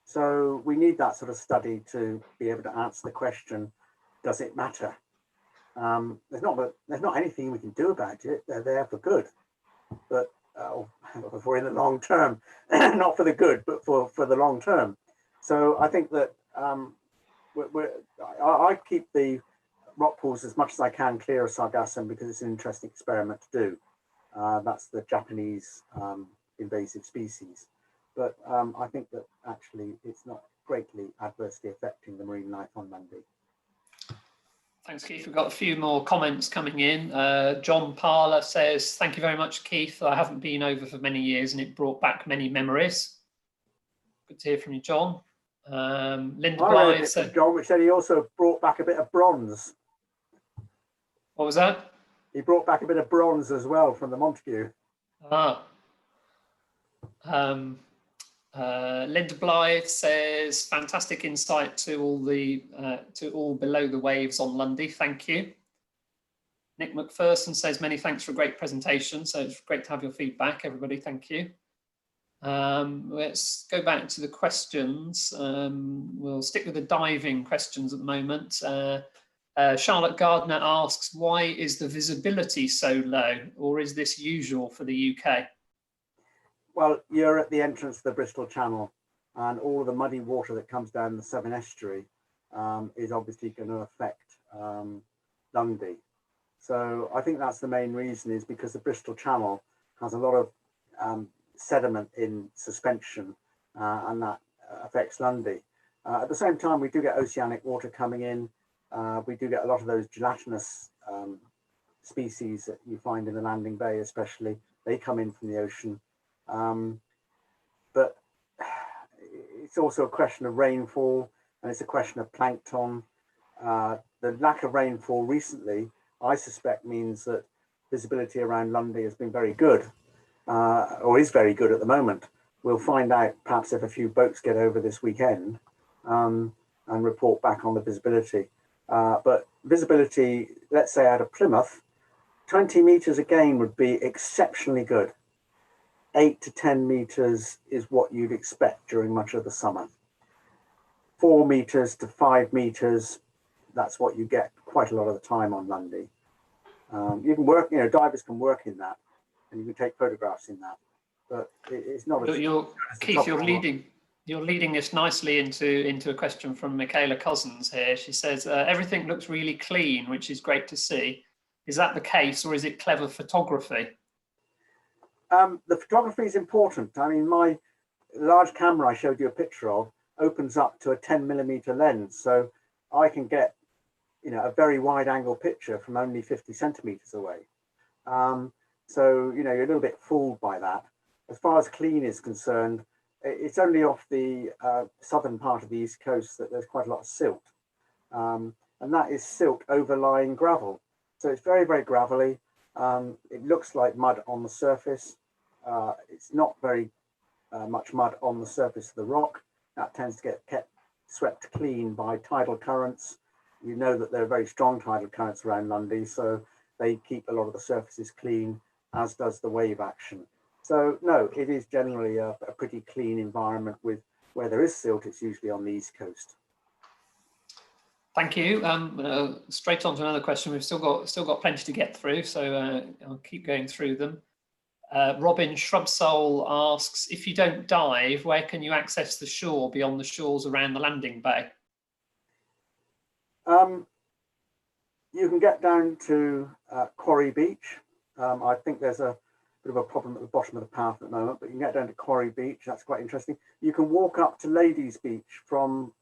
So we need that sort of study to be able to answer the question, does it matter? There's not anything we can do about it. They're there for good, but for in the long term, not for the good, but for the long term. So I think that I keep the rock pools as much as I can clear of sargassum because it's an interesting experiment to do. That's the Japanese invasive species. But I think that actually it's not greatly adversely affecting the marine life on Lundy. Thanks, Keith. We've got a few more comments coming in. John Parler says, thank you very much, Keith. I haven't been over for many years and it brought back many memories. Good to hear from you, John. Linda Blythe said, John, which said he also brought back a bit of bronze. What was that? He brought back a bit of bronze as well from the Montague. Linda Blythe says, fantastic insight to all below the waves on Lundy. Thank you. Nick McPherson says, many thanks for a great presentation. So it's great to have your feedback, everybody. Thank you. Let's go back to the questions. We'll stick with the diving questions at the moment. Charlotte Gardner asks, why is the visibility so low, or is this usual for the UK? Well, you're at the entrance to the Bristol Channel, and all of the muddy water that comes down the Severn Estuary is obviously going to affect Lundy. So I think that's the main reason, is because the Bristol Channel has a lot of sediment in suspension, and that affects Lundy. At the same time, we do get oceanic water coming in. We do get a lot of those gelatinous species that you find in the landing bay, especially. They come in from the ocean. But it's also a question of rainfall, and it's a question of plankton. The lack of rainfall recently, I suspect, means that visibility around Lundy has been very good, or is very good at the moment. We'll find out perhaps if a few boats get over this weekend and report back on the visibility. But visibility, let's say out of Plymouth, 20 meters again would be exceptionally good. 8 to 10 meters is what you'd expect during much of the summer. 4 meters to 5 meters, that's what you get quite a lot of the time on Lundy. You can work, divers can work in that, and you can take photographs in that, but it's not as Keith, you're leading this nicely into a question from Michaela Cousins here. She says, everything looks really clean, which is great to see. Is that the case, or is it clever photography? The photography is important. I mean, my large camera I showed you a picture of opens up to a 10mm lens, so I can get a very wide angle picture from only 50 centimeters away. So you're a little bit fooled by that. As far as clean is concerned, it's only off the southern part of the East Coast that there's quite a lot of silt, and that is silt overlying gravel. So it's very, very gravelly. It looks like mud on the surface. It's not very much mud on the surface of the rock. That tends to get kept swept clean by tidal currents. You know that there are very strong tidal currents around Lundy, so they keep a lot of the surfaces clean, as does the wave action. So no, it is generally a pretty clean environment. With where there is silt, it's usually on the East Coast. Thank you. Straight on to another question. We've still got plenty to get through, so I'll keep going through them. Robin Shrubsole asks, if you don't dive, where can you access the shore beyond the shores around the landing bay? You can get down to Quarry Beach. I think there's a bit of a problem at the bottom of the path at the moment, but you can get down to Quarry Beach. That's quite interesting. You can walk up to Ladies Beach from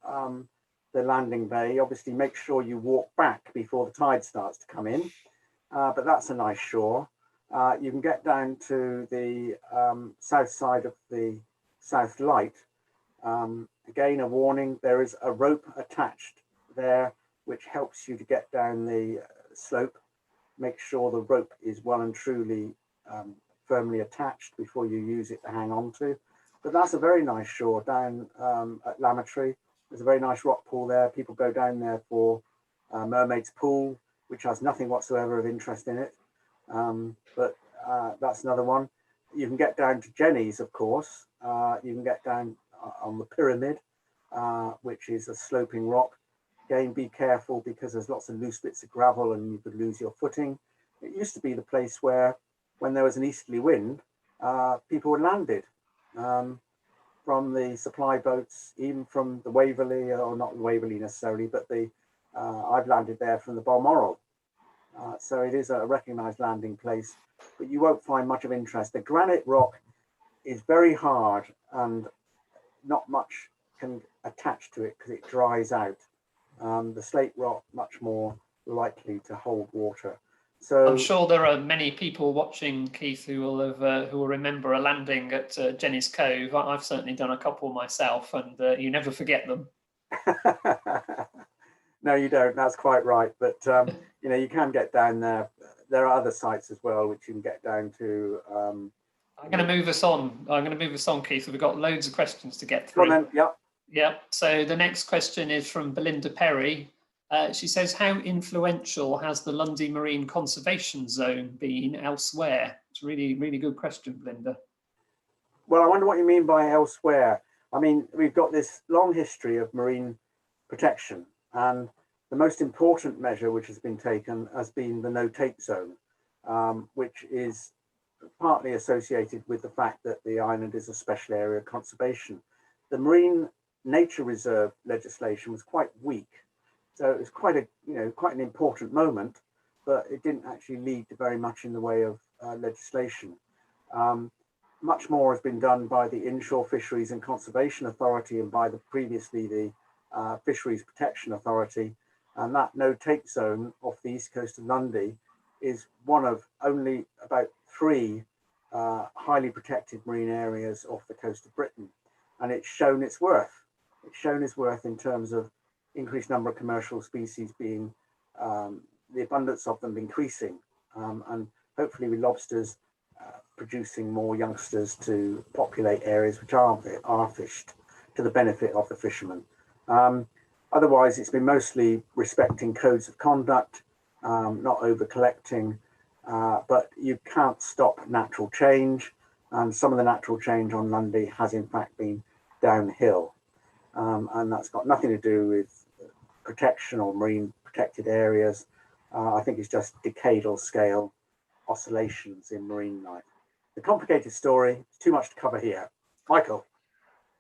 the landing bay. Obviously, make sure you walk back before the tide starts to come in, but that's a nice shore. You can get down to the south side of the South Light. Again, a warning, there is a rope attached there which helps you to get down the slope. Make sure the rope is well and truly firmly attached before you use it to hang on to. But that's a very nice shore down at Lammetry. There's a very nice rock pool there. People go down there for Mermaid's Pool, which has nothing whatsoever of interest in it. But that's another one. You can get down to Jenny's, of course. You can get down on the Pyramid, which is a sloping rock. Again, be careful because there's lots of loose bits of gravel and you could lose your footing. It used to be the place where, when there was an easterly wind, people were landed from the supply boats, even from the Waverley, or not Waverley necessarily, but I've landed there from the Balmoral. So it is a recognised landing place, but you won't find much of interest. The granite rock is very hard and not much can attach to it because it dries out. The slate rock much more likely to hold water. So I'm sure there are many people watching, Keith, who will remember a landing at Jenny's Cove. I've certainly done a couple myself, and you never forget them. No, you don't. That's quite right. But you can get down there. There are other sites as well which you can get down to. I'm going to move us on. Keith. We've got loads of questions to get through. Well, then, yeah. Yeah. So the next question is from Belinda Perry. She says, how influential has the Lundy Marine Conservation Zone been elsewhere? It's a really, really good question, Belinda. Well, I wonder what you mean by elsewhere. I mean, we've got this long history of marine protection, and the most important measure which has been taken has been the no-take zone, which is partly associated with the fact that the island is a special area of conservation. The Marine Nature Reserve legislation was quite weak, so it was quite an important moment, but it didn't actually lead to very much in the way of legislation. Much more has been done by the Inshore Fisheries and Conservation Authority and by previously the Fisheries Protection Authority, and that no-take zone off the east coast of Lundy is one of only about 3 highly protected marine areas off the coast of Britain, and it's shown its worth. It's shown its worth in terms of increased number of commercial species being, the abundance of them increasing, and hopefully with lobsters producing more youngsters to populate areas which are fished to the benefit of the fishermen. Otherwise, it's been mostly respecting codes of conduct, not over collecting, but you can't stop natural change, and some of the natural change on Lundy has in fact been downhill, and that's got nothing to do with protection or marine protected areas. I think it's just decadal scale oscillations in marine life. The complicated story, it's too much to cover here. Michael.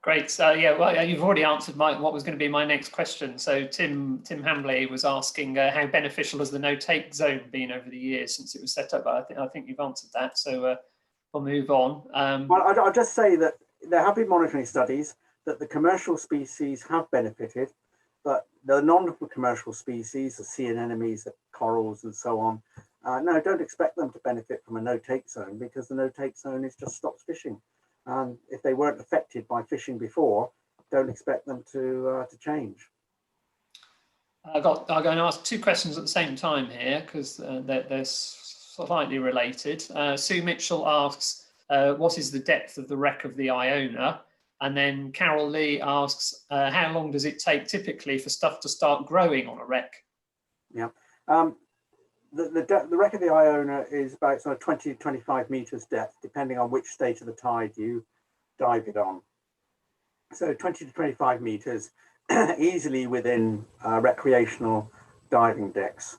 Great. So yeah, well, you've already answered what was going to be my next question. So Tim Hambley was asking how beneficial has the no-take zone been over the years since it was set up? I think you've answered that. So we'll move on. Well, I'll just say that there have been monitoring studies that the commercial species have benefited, but the non-commercial species, the sea anemones, the corals, and so on, no, don't expect them to benefit from a no-take zone, because the no-take zone is just stops fishing. And if they weren't affected by fishing before, don't expect them to change. I'm going to ask 2 questions at the same time here because they're slightly related. Sue Mitchell asks, what is the depth of the wreck of the Iona? And then Carol Lee asks, how long does it take typically for stuff to start growing on a wreck? Yeah. The wreck of the Iona is about sort of 20 to 25 meters depth, depending on which state of the tide you dive it on. So 20 to 25 meters, easily within recreational diving depths.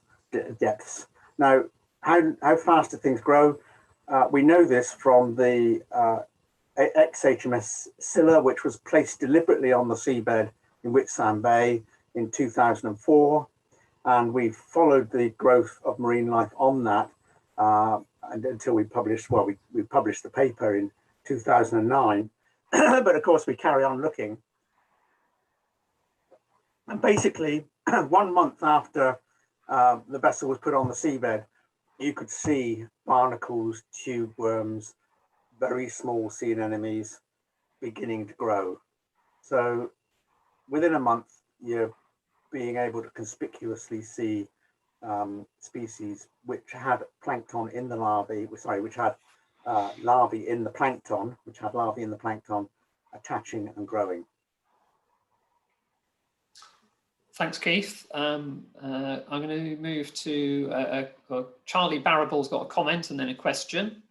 Now, how fast do things grow? We know this from the ex-HMS Scylla, which was placed deliberately on the seabed in Whitsand Bay in 2004. And we've followed the growth of marine life on that and until we published, well, we published the paper in 2009, but of course we carry on looking. And basically, 1 month after the vessel was put on the seabed, you could see barnacles, tube worms, very small sea anemones beginning to grow. So within a month, you're being able to conspicuously see species which had plankton in the larvae, which had larvae in the plankton, attaching and growing. Thanks, Keith. I'm going to move to Charlie Barrable's got a comment and then a question.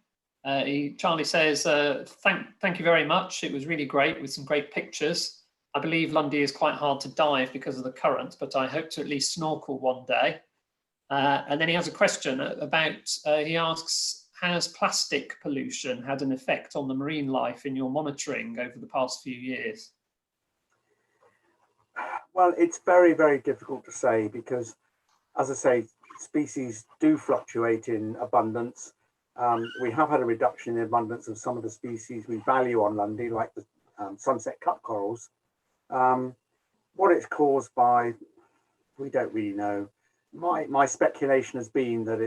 Charlie says, thank you very much. It was really great with some great pictures. I believe Lundy is quite hard to dive because of the current, but I hope to at least snorkel one day. And then he has a question about, he asks, has plastic pollution had an effect on the marine life in your monitoring over the past few years? Well, it's very, very difficult to say because, as I say, species do fluctuate in abundance. We have had a reduction in the abundance of some of the species we value on Lundy, like the sunset cup corals. What it's caused by, we don't really know. My speculation has been that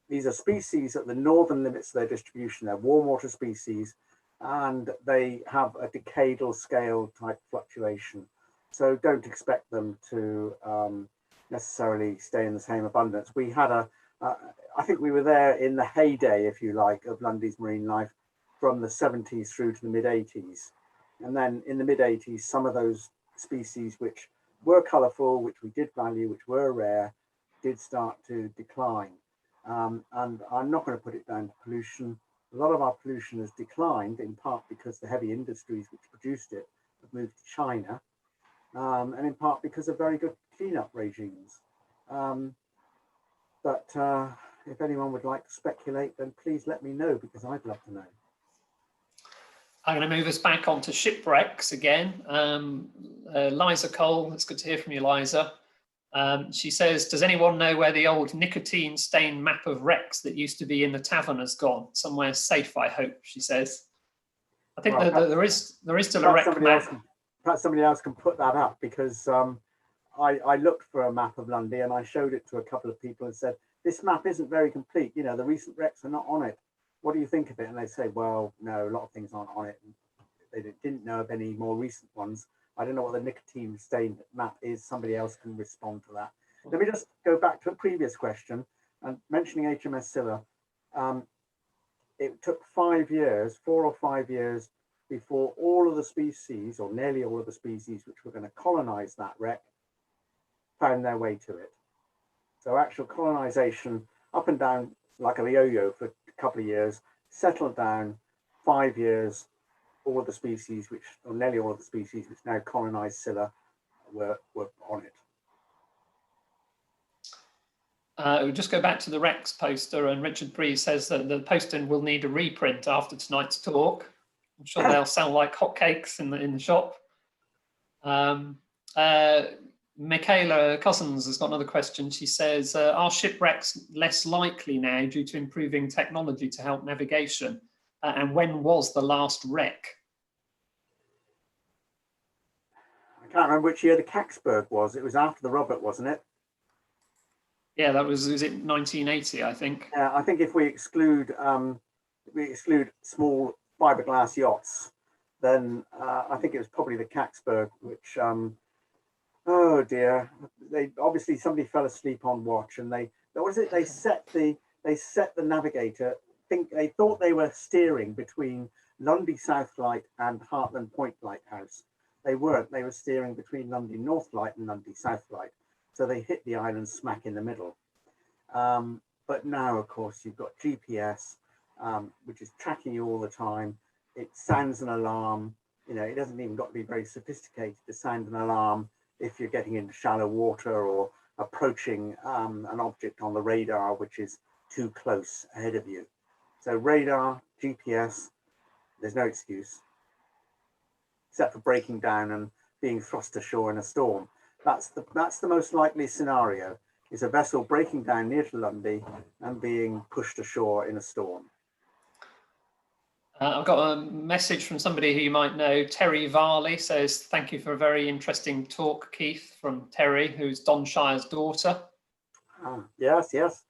these are species at the northern limits of their distribution. They're warm water species, and they have a decadal scale type fluctuation. So don't expect them to necessarily stay in the same abundance. We had I think we were there in the heyday, if you like, of Lundy's marine life from the 70s through to the mid 80s. And then in the mid 80s, some of those species which were colourful, which we did value, which were rare, did start to decline. And I'm not going to put it down to pollution. A lot of our pollution has declined in part because the heavy industries which produced it have moved to China, and in part because of very good cleanup regimes. But if anyone would like to speculate, then please let me know, because I'd love to know. I'm going to move us back onto Shipwrecks again. Liza Cole, it's good to hear from you, Liza. She says, does anyone know where the old nicotine stained map of wrecks that used to be in the tavern has gone? Somewhere safe, I hope, she says. I think there is still a wreck map. Perhaps somebody else can put that up, because I looked for a map of Lundy and I showed it to a couple of people and said, this map isn't very complete. You know, the recent wrecks are not on it. What do you think of it? And they say, well, no, a lot of things aren't on it. And they didn't know of any more recent ones. I don't know what the nicotine stain map is. Somebody else can respond to that. Let me just go back to a previous question and mentioning HMS Scylla. It took 5 years, 4 or 5 years, before all of the species, or nearly all of the species, which were going to colonize that wreck, found their way to it. So actual colonization up and down like a yo-yo for a couple of years, settled down, 5 years, all of the species, which, or nearly all of the species which now colonize Scylla, were on it. We'll just go back to the Rex poster, and Richard Bree says that the poster will need a reprint after tonight's talk. I'm sure they'll sell like hotcakes in the shop. Michaela Cousins has got another question. She says, are shipwrecks less likely now due to improving technology to help navigation? And when was the last wreck? I can't remember which year the Caxburg was. It was after the Robert, wasn't it? Yeah, that was it 1980, I think. Yeah, I think if we exclude small fiberglass yachts, then I think it was probably the Caxburg, which oh dear, they obviously somebody fell asleep on watch, and they set the navigator. They thought they were steering between Lundy South Light and Hartland Point Lighthouse. They weren't. They were steering between Lundy North Light and Lundy South Light. So they hit the island smack in the middle. But now, of course, you've got GPS, which is tracking you all the time. It sounds an alarm. You know, it doesn't even got to be very sophisticated to sound an alarm if you're getting into shallow water or approaching an object on the radar, which is too close ahead of you. So radar, GPS, there's no excuse, except for breaking down and being thrust ashore in a storm. That's the most likely scenario, is a vessel breaking down near to Lundy and being pushed ashore in a storm. I've got a message from somebody who you might know. Terry Varley says, thank you for a very interesting talk, Keith, from Terry, who's Don Shire's daughter. Yes, yes.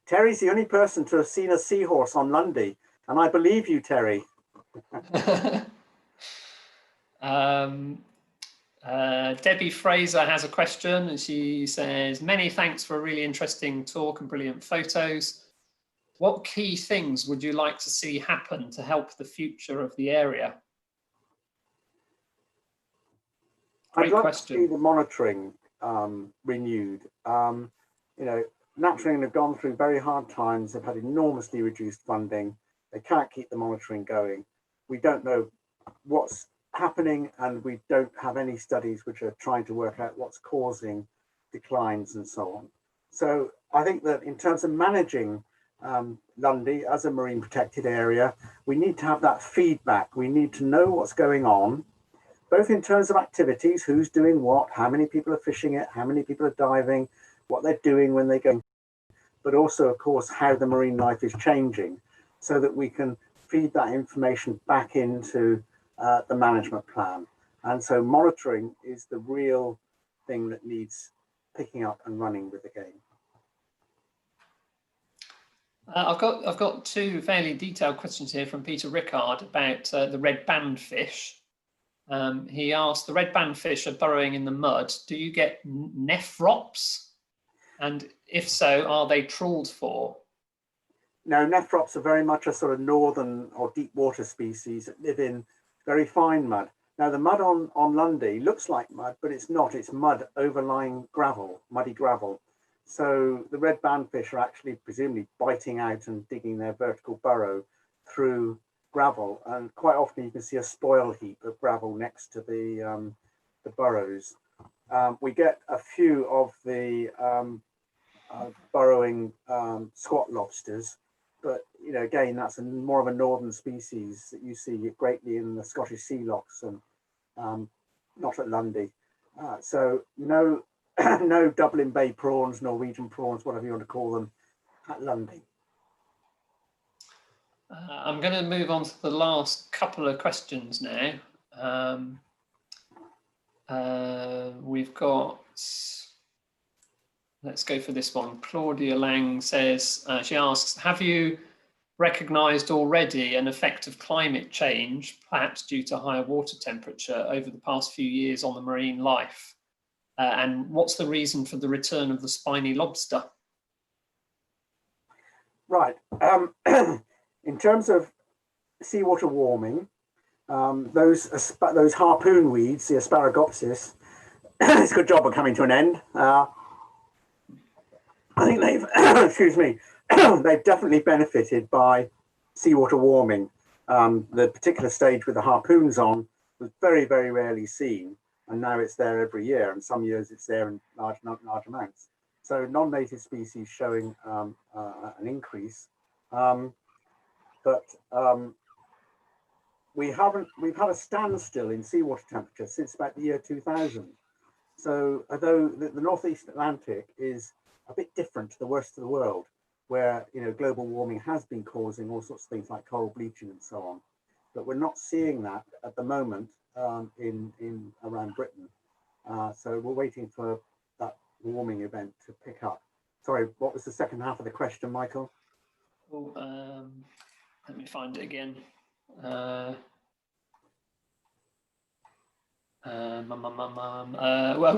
Terry's the only person to have seen a seahorse on Lundy, and I believe you, Terry. Debbie Fraser has a question, and she says, many thanks for a really interesting talk and brilliant photos. What key things would you like to see happen to help the future of the area? Great I'd like question. to see the monitoring renewed. You know, Naturally have gone through very hard times. They've had enormously reduced funding. They can't keep the monitoring going. We don't know what's happening, and we don't have any studies which are trying to work out what's causing declines and so on. So I think that in terms of managing Lundy as a marine protected area, we need to have that feedback. We need to know what's going on, both in terms of activities, who's doing what, how many people are fishing it, how many people are diving, what they're doing when they go, but also, of course, how the marine life is changing, so that we can feed that information back into the management plan. And so monitoring is the real thing that needs picking up and running with the game. I've got two fairly detailed questions here from Peter Rickard about the red bandfish. He asked, the red bandfish are burrowing in the mud. Do you get nephrops? And if so, are they trawled for? No, nephrops are very much a sort of northern or deep water species that live in very fine mud. Now, the mud on Lundy looks like mud, but it's not. It's mud overlying gravel, muddy gravel. So the red bandfish are actually presumably biting out and digging their vertical burrow through gravel. And quite often you can see a spoil heap of gravel next to the burrows. We get a few of the burrowing squat lobsters, but you know, again, that's more of a northern species that you see greatly in the Scottish sea lochs and not at Lundy. So no no Dublin Bay prawns, Norwegian prawns, whatever you want to call them, at Lundy. I'm going to move on to the last couple of questions now. We've got let's go for this one. Claudia Lang says, she asks, have you recognised already an effect of climate change, perhaps due to higher water temperature over the past few years on the marine life? And what's the reason for the return of the spiny lobster? Right. In terms of seawater warming, those harpoon weeds, the Asparagopsis, it's a good job of coming to an end. I think they've, excuse me, they've definitely benefited by seawater warming. The particular stage with the harpoons on was very, very rarely seen, and now it's there every year, and some years it's there in large amounts. So non-native species showing an increase, but we've had a standstill in seawater temperature since about the year 2000. So although the Northeast Atlantic is a bit different to the rest of the world, where global warming has been causing all sorts of things like coral bleaching and so on, but we're not seeing that at the moment in around Britain. So we're waiting for that warming event to pick up. Sorry, what was the second half of the question, Michael? Oh, let me find it again. Well,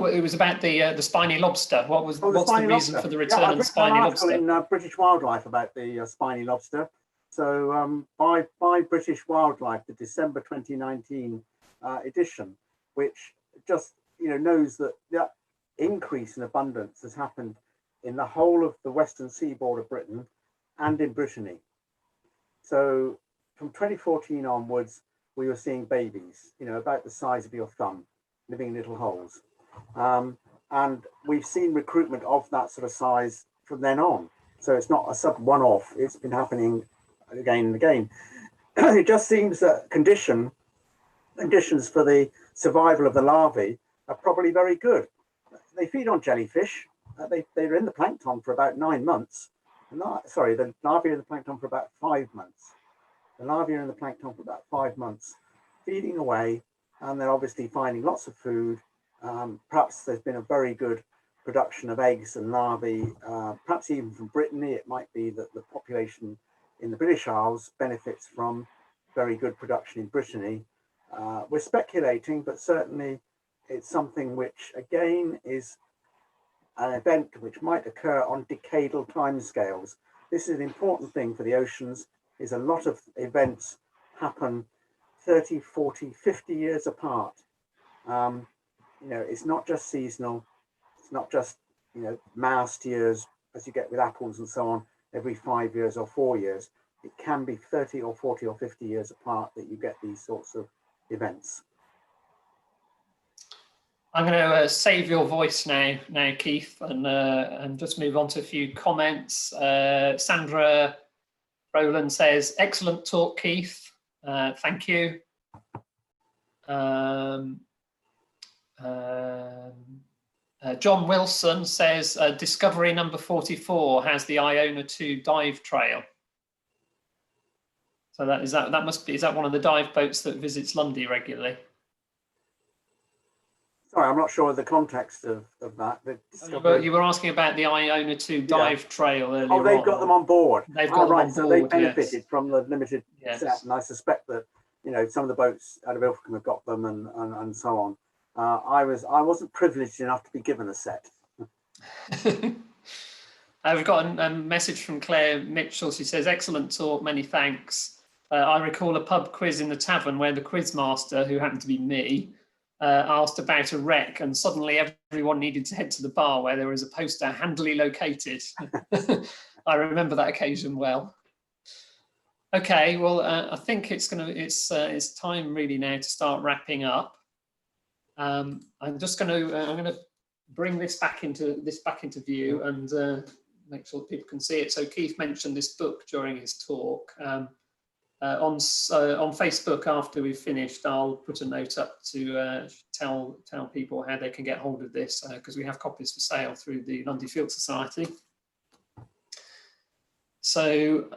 it was about the spiny lobster. What's the reason for the return of the spiny lobster? In British Wildlife about the spiny lobster. So by British Wildlife, the December 2019 edition, which just knows that the increase in abundance has happened in the whole of the western seaboard of Britain and in Brittany. So from 2014 onwards, we were seeing babies, about the size of your thumb, living in little holes. And we've seen recruitment of that sort of size from then on. So it's not a one-off, it's been happening again and again. It just seems that conditions for the survival of the larvae are probably very good. They feed on jellyfish. They're in the plankton for about 9 months. Sorry, the larvae are in the plankton for about 5 months. The larvae are in the plankton for about 5 months, feeding away, and they're obviously finding lots of food. Perhaps there's been a very good production of eggs and larvae, perhaps even from Brittany. It might be that the population in the British Isles benefits from very good production in Brittany. We're speculating, but certainly it's something which, again, is an event which might occur on decadal timescales. This is an important thing for the oceans, is a lot of events happen 30, 40, 50 years apart. It's not just seasonal, it's not just, moused years, as you get with apples and so on, every 5 years or 4 years. It can be 30 or 40 or 50 years apart that you get these sorts of events. I'm going to save your voice now, Keith, and just move on to a few comments. Sandra Rowland says, excellent talk, Keith. Thank you. John Wilson says, discovery number 44 has the Iona 2 dive trail. So is that one of the dive boats that visits Lundy regularly? Sorry, I'm not sure of the context of that. You were asking about the Iona 2 dive trail earlier. Oh, they've got them on board. They've got them on board, so they benefited from the limited set, and I suspect that some of the boats out of Ilfracombe have got them, and so on. I wasn't privileged enough to be given a set. We've got a message from Claire Mitchell. She says, excellent talk, many thanks. I recall a pub quiz in the tavern where the quiz master, who happened to be me, asked about a wreck, and suddenly everyone needed to head to the bar where there was a poster handily located. I remember that occasion well. Okay, well, I think it's time really now to start wrapping up. I'm going to bring this back into view and make sure people can see it. So Keith mentioned this book during his talk. On Facebook, after we've finished, I'll put a note up to tell people how they can get hold of this, because we have copies for sale through the Lundy Field Society. So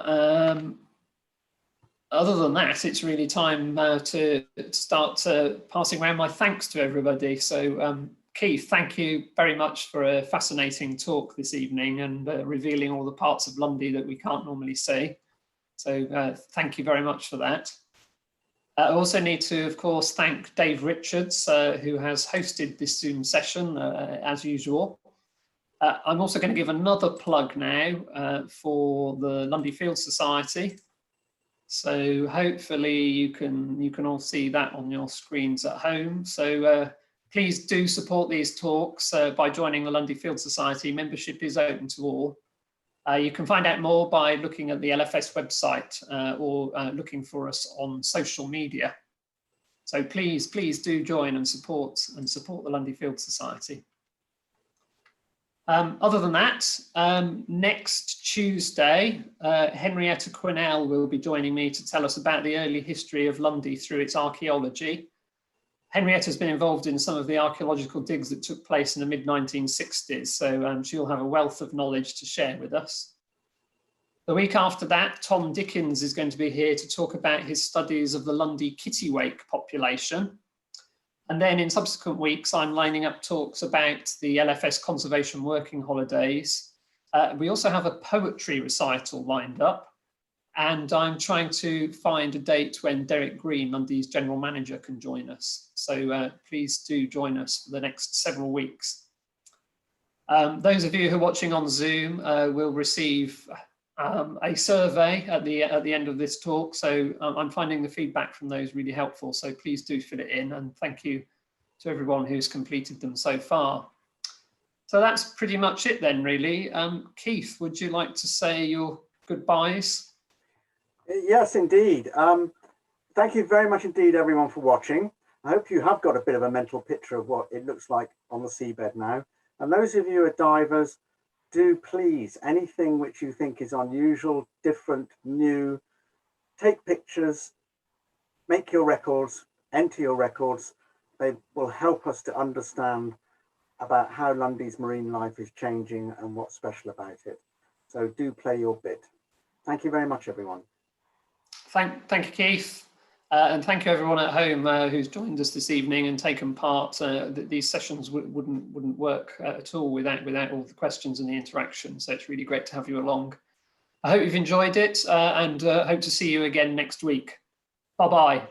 other than that, it's really time to start passing around my thanks to everybody. So Keith, thank you very much for a fascinating talk this evening and revealing all the parts of Lundy that we can't normally see. So thank you very much for that. I also need to, of course, thank Dave Richards, who has hosted this Zoom session, as usual. I'm also going to give another plug now for the Lundy Field Society. So hopefully you can all see that on your screens at home. So please do support these talks by joining the Lundy Field Society. Membership is open to all. You can find out more by looking at the LFS website or looking for us on social media. So please do join and support the Lundy Field Society. Other than that, next Tuesday, Henrietta Quinnell will be joining me to tell us about the early history of Lundy through its archaeology. Henrietta has been involved in some of the archaeological digs that took place in the mid-1960s, so she'll have a wealth of knowledge to share with us. The week after that, Tom Dickens is going to be here to talk about his studies of the Lundy kittiwake population. And then in subsequent weeks, I'm lining up talks about the LFS Conservation Working Holidays. We also have a poetry recital lined up. And I'm trying to find a date when Derek Green, Lundy's general manager, can join us. So please do join us for the next several weeks. Those of you who are watching on Zoom will receive a survey at the end of this talk. So I'm finding the feedback from those really helpful. So please do fill it in, and thank you to everyone who's completed them so far. So that's pretty much it then, really. Keith, would you like to say your goodbyes? Yes, indeed. Thank you very much indeed, everyone, for watching. I hope you have got a bit of a mental picture of what it looks like on the seabed now. And those of you who are divers, do please, anything which you think is unusual, different, new, take pictures, make your records, enter your records. They will help us to understand about how Lundy's marine life is changing and what's special about it. So do play your bit. Thank you very much, everyone. Thank you, Keith. And thank you everyone at home who's joined us this evening and taken part. These sessions wouldn't work at all without all the questions and the interaction. So it's really great to have you along. I hope you've enjoyed it and hope to see you again next week. Bye-bye.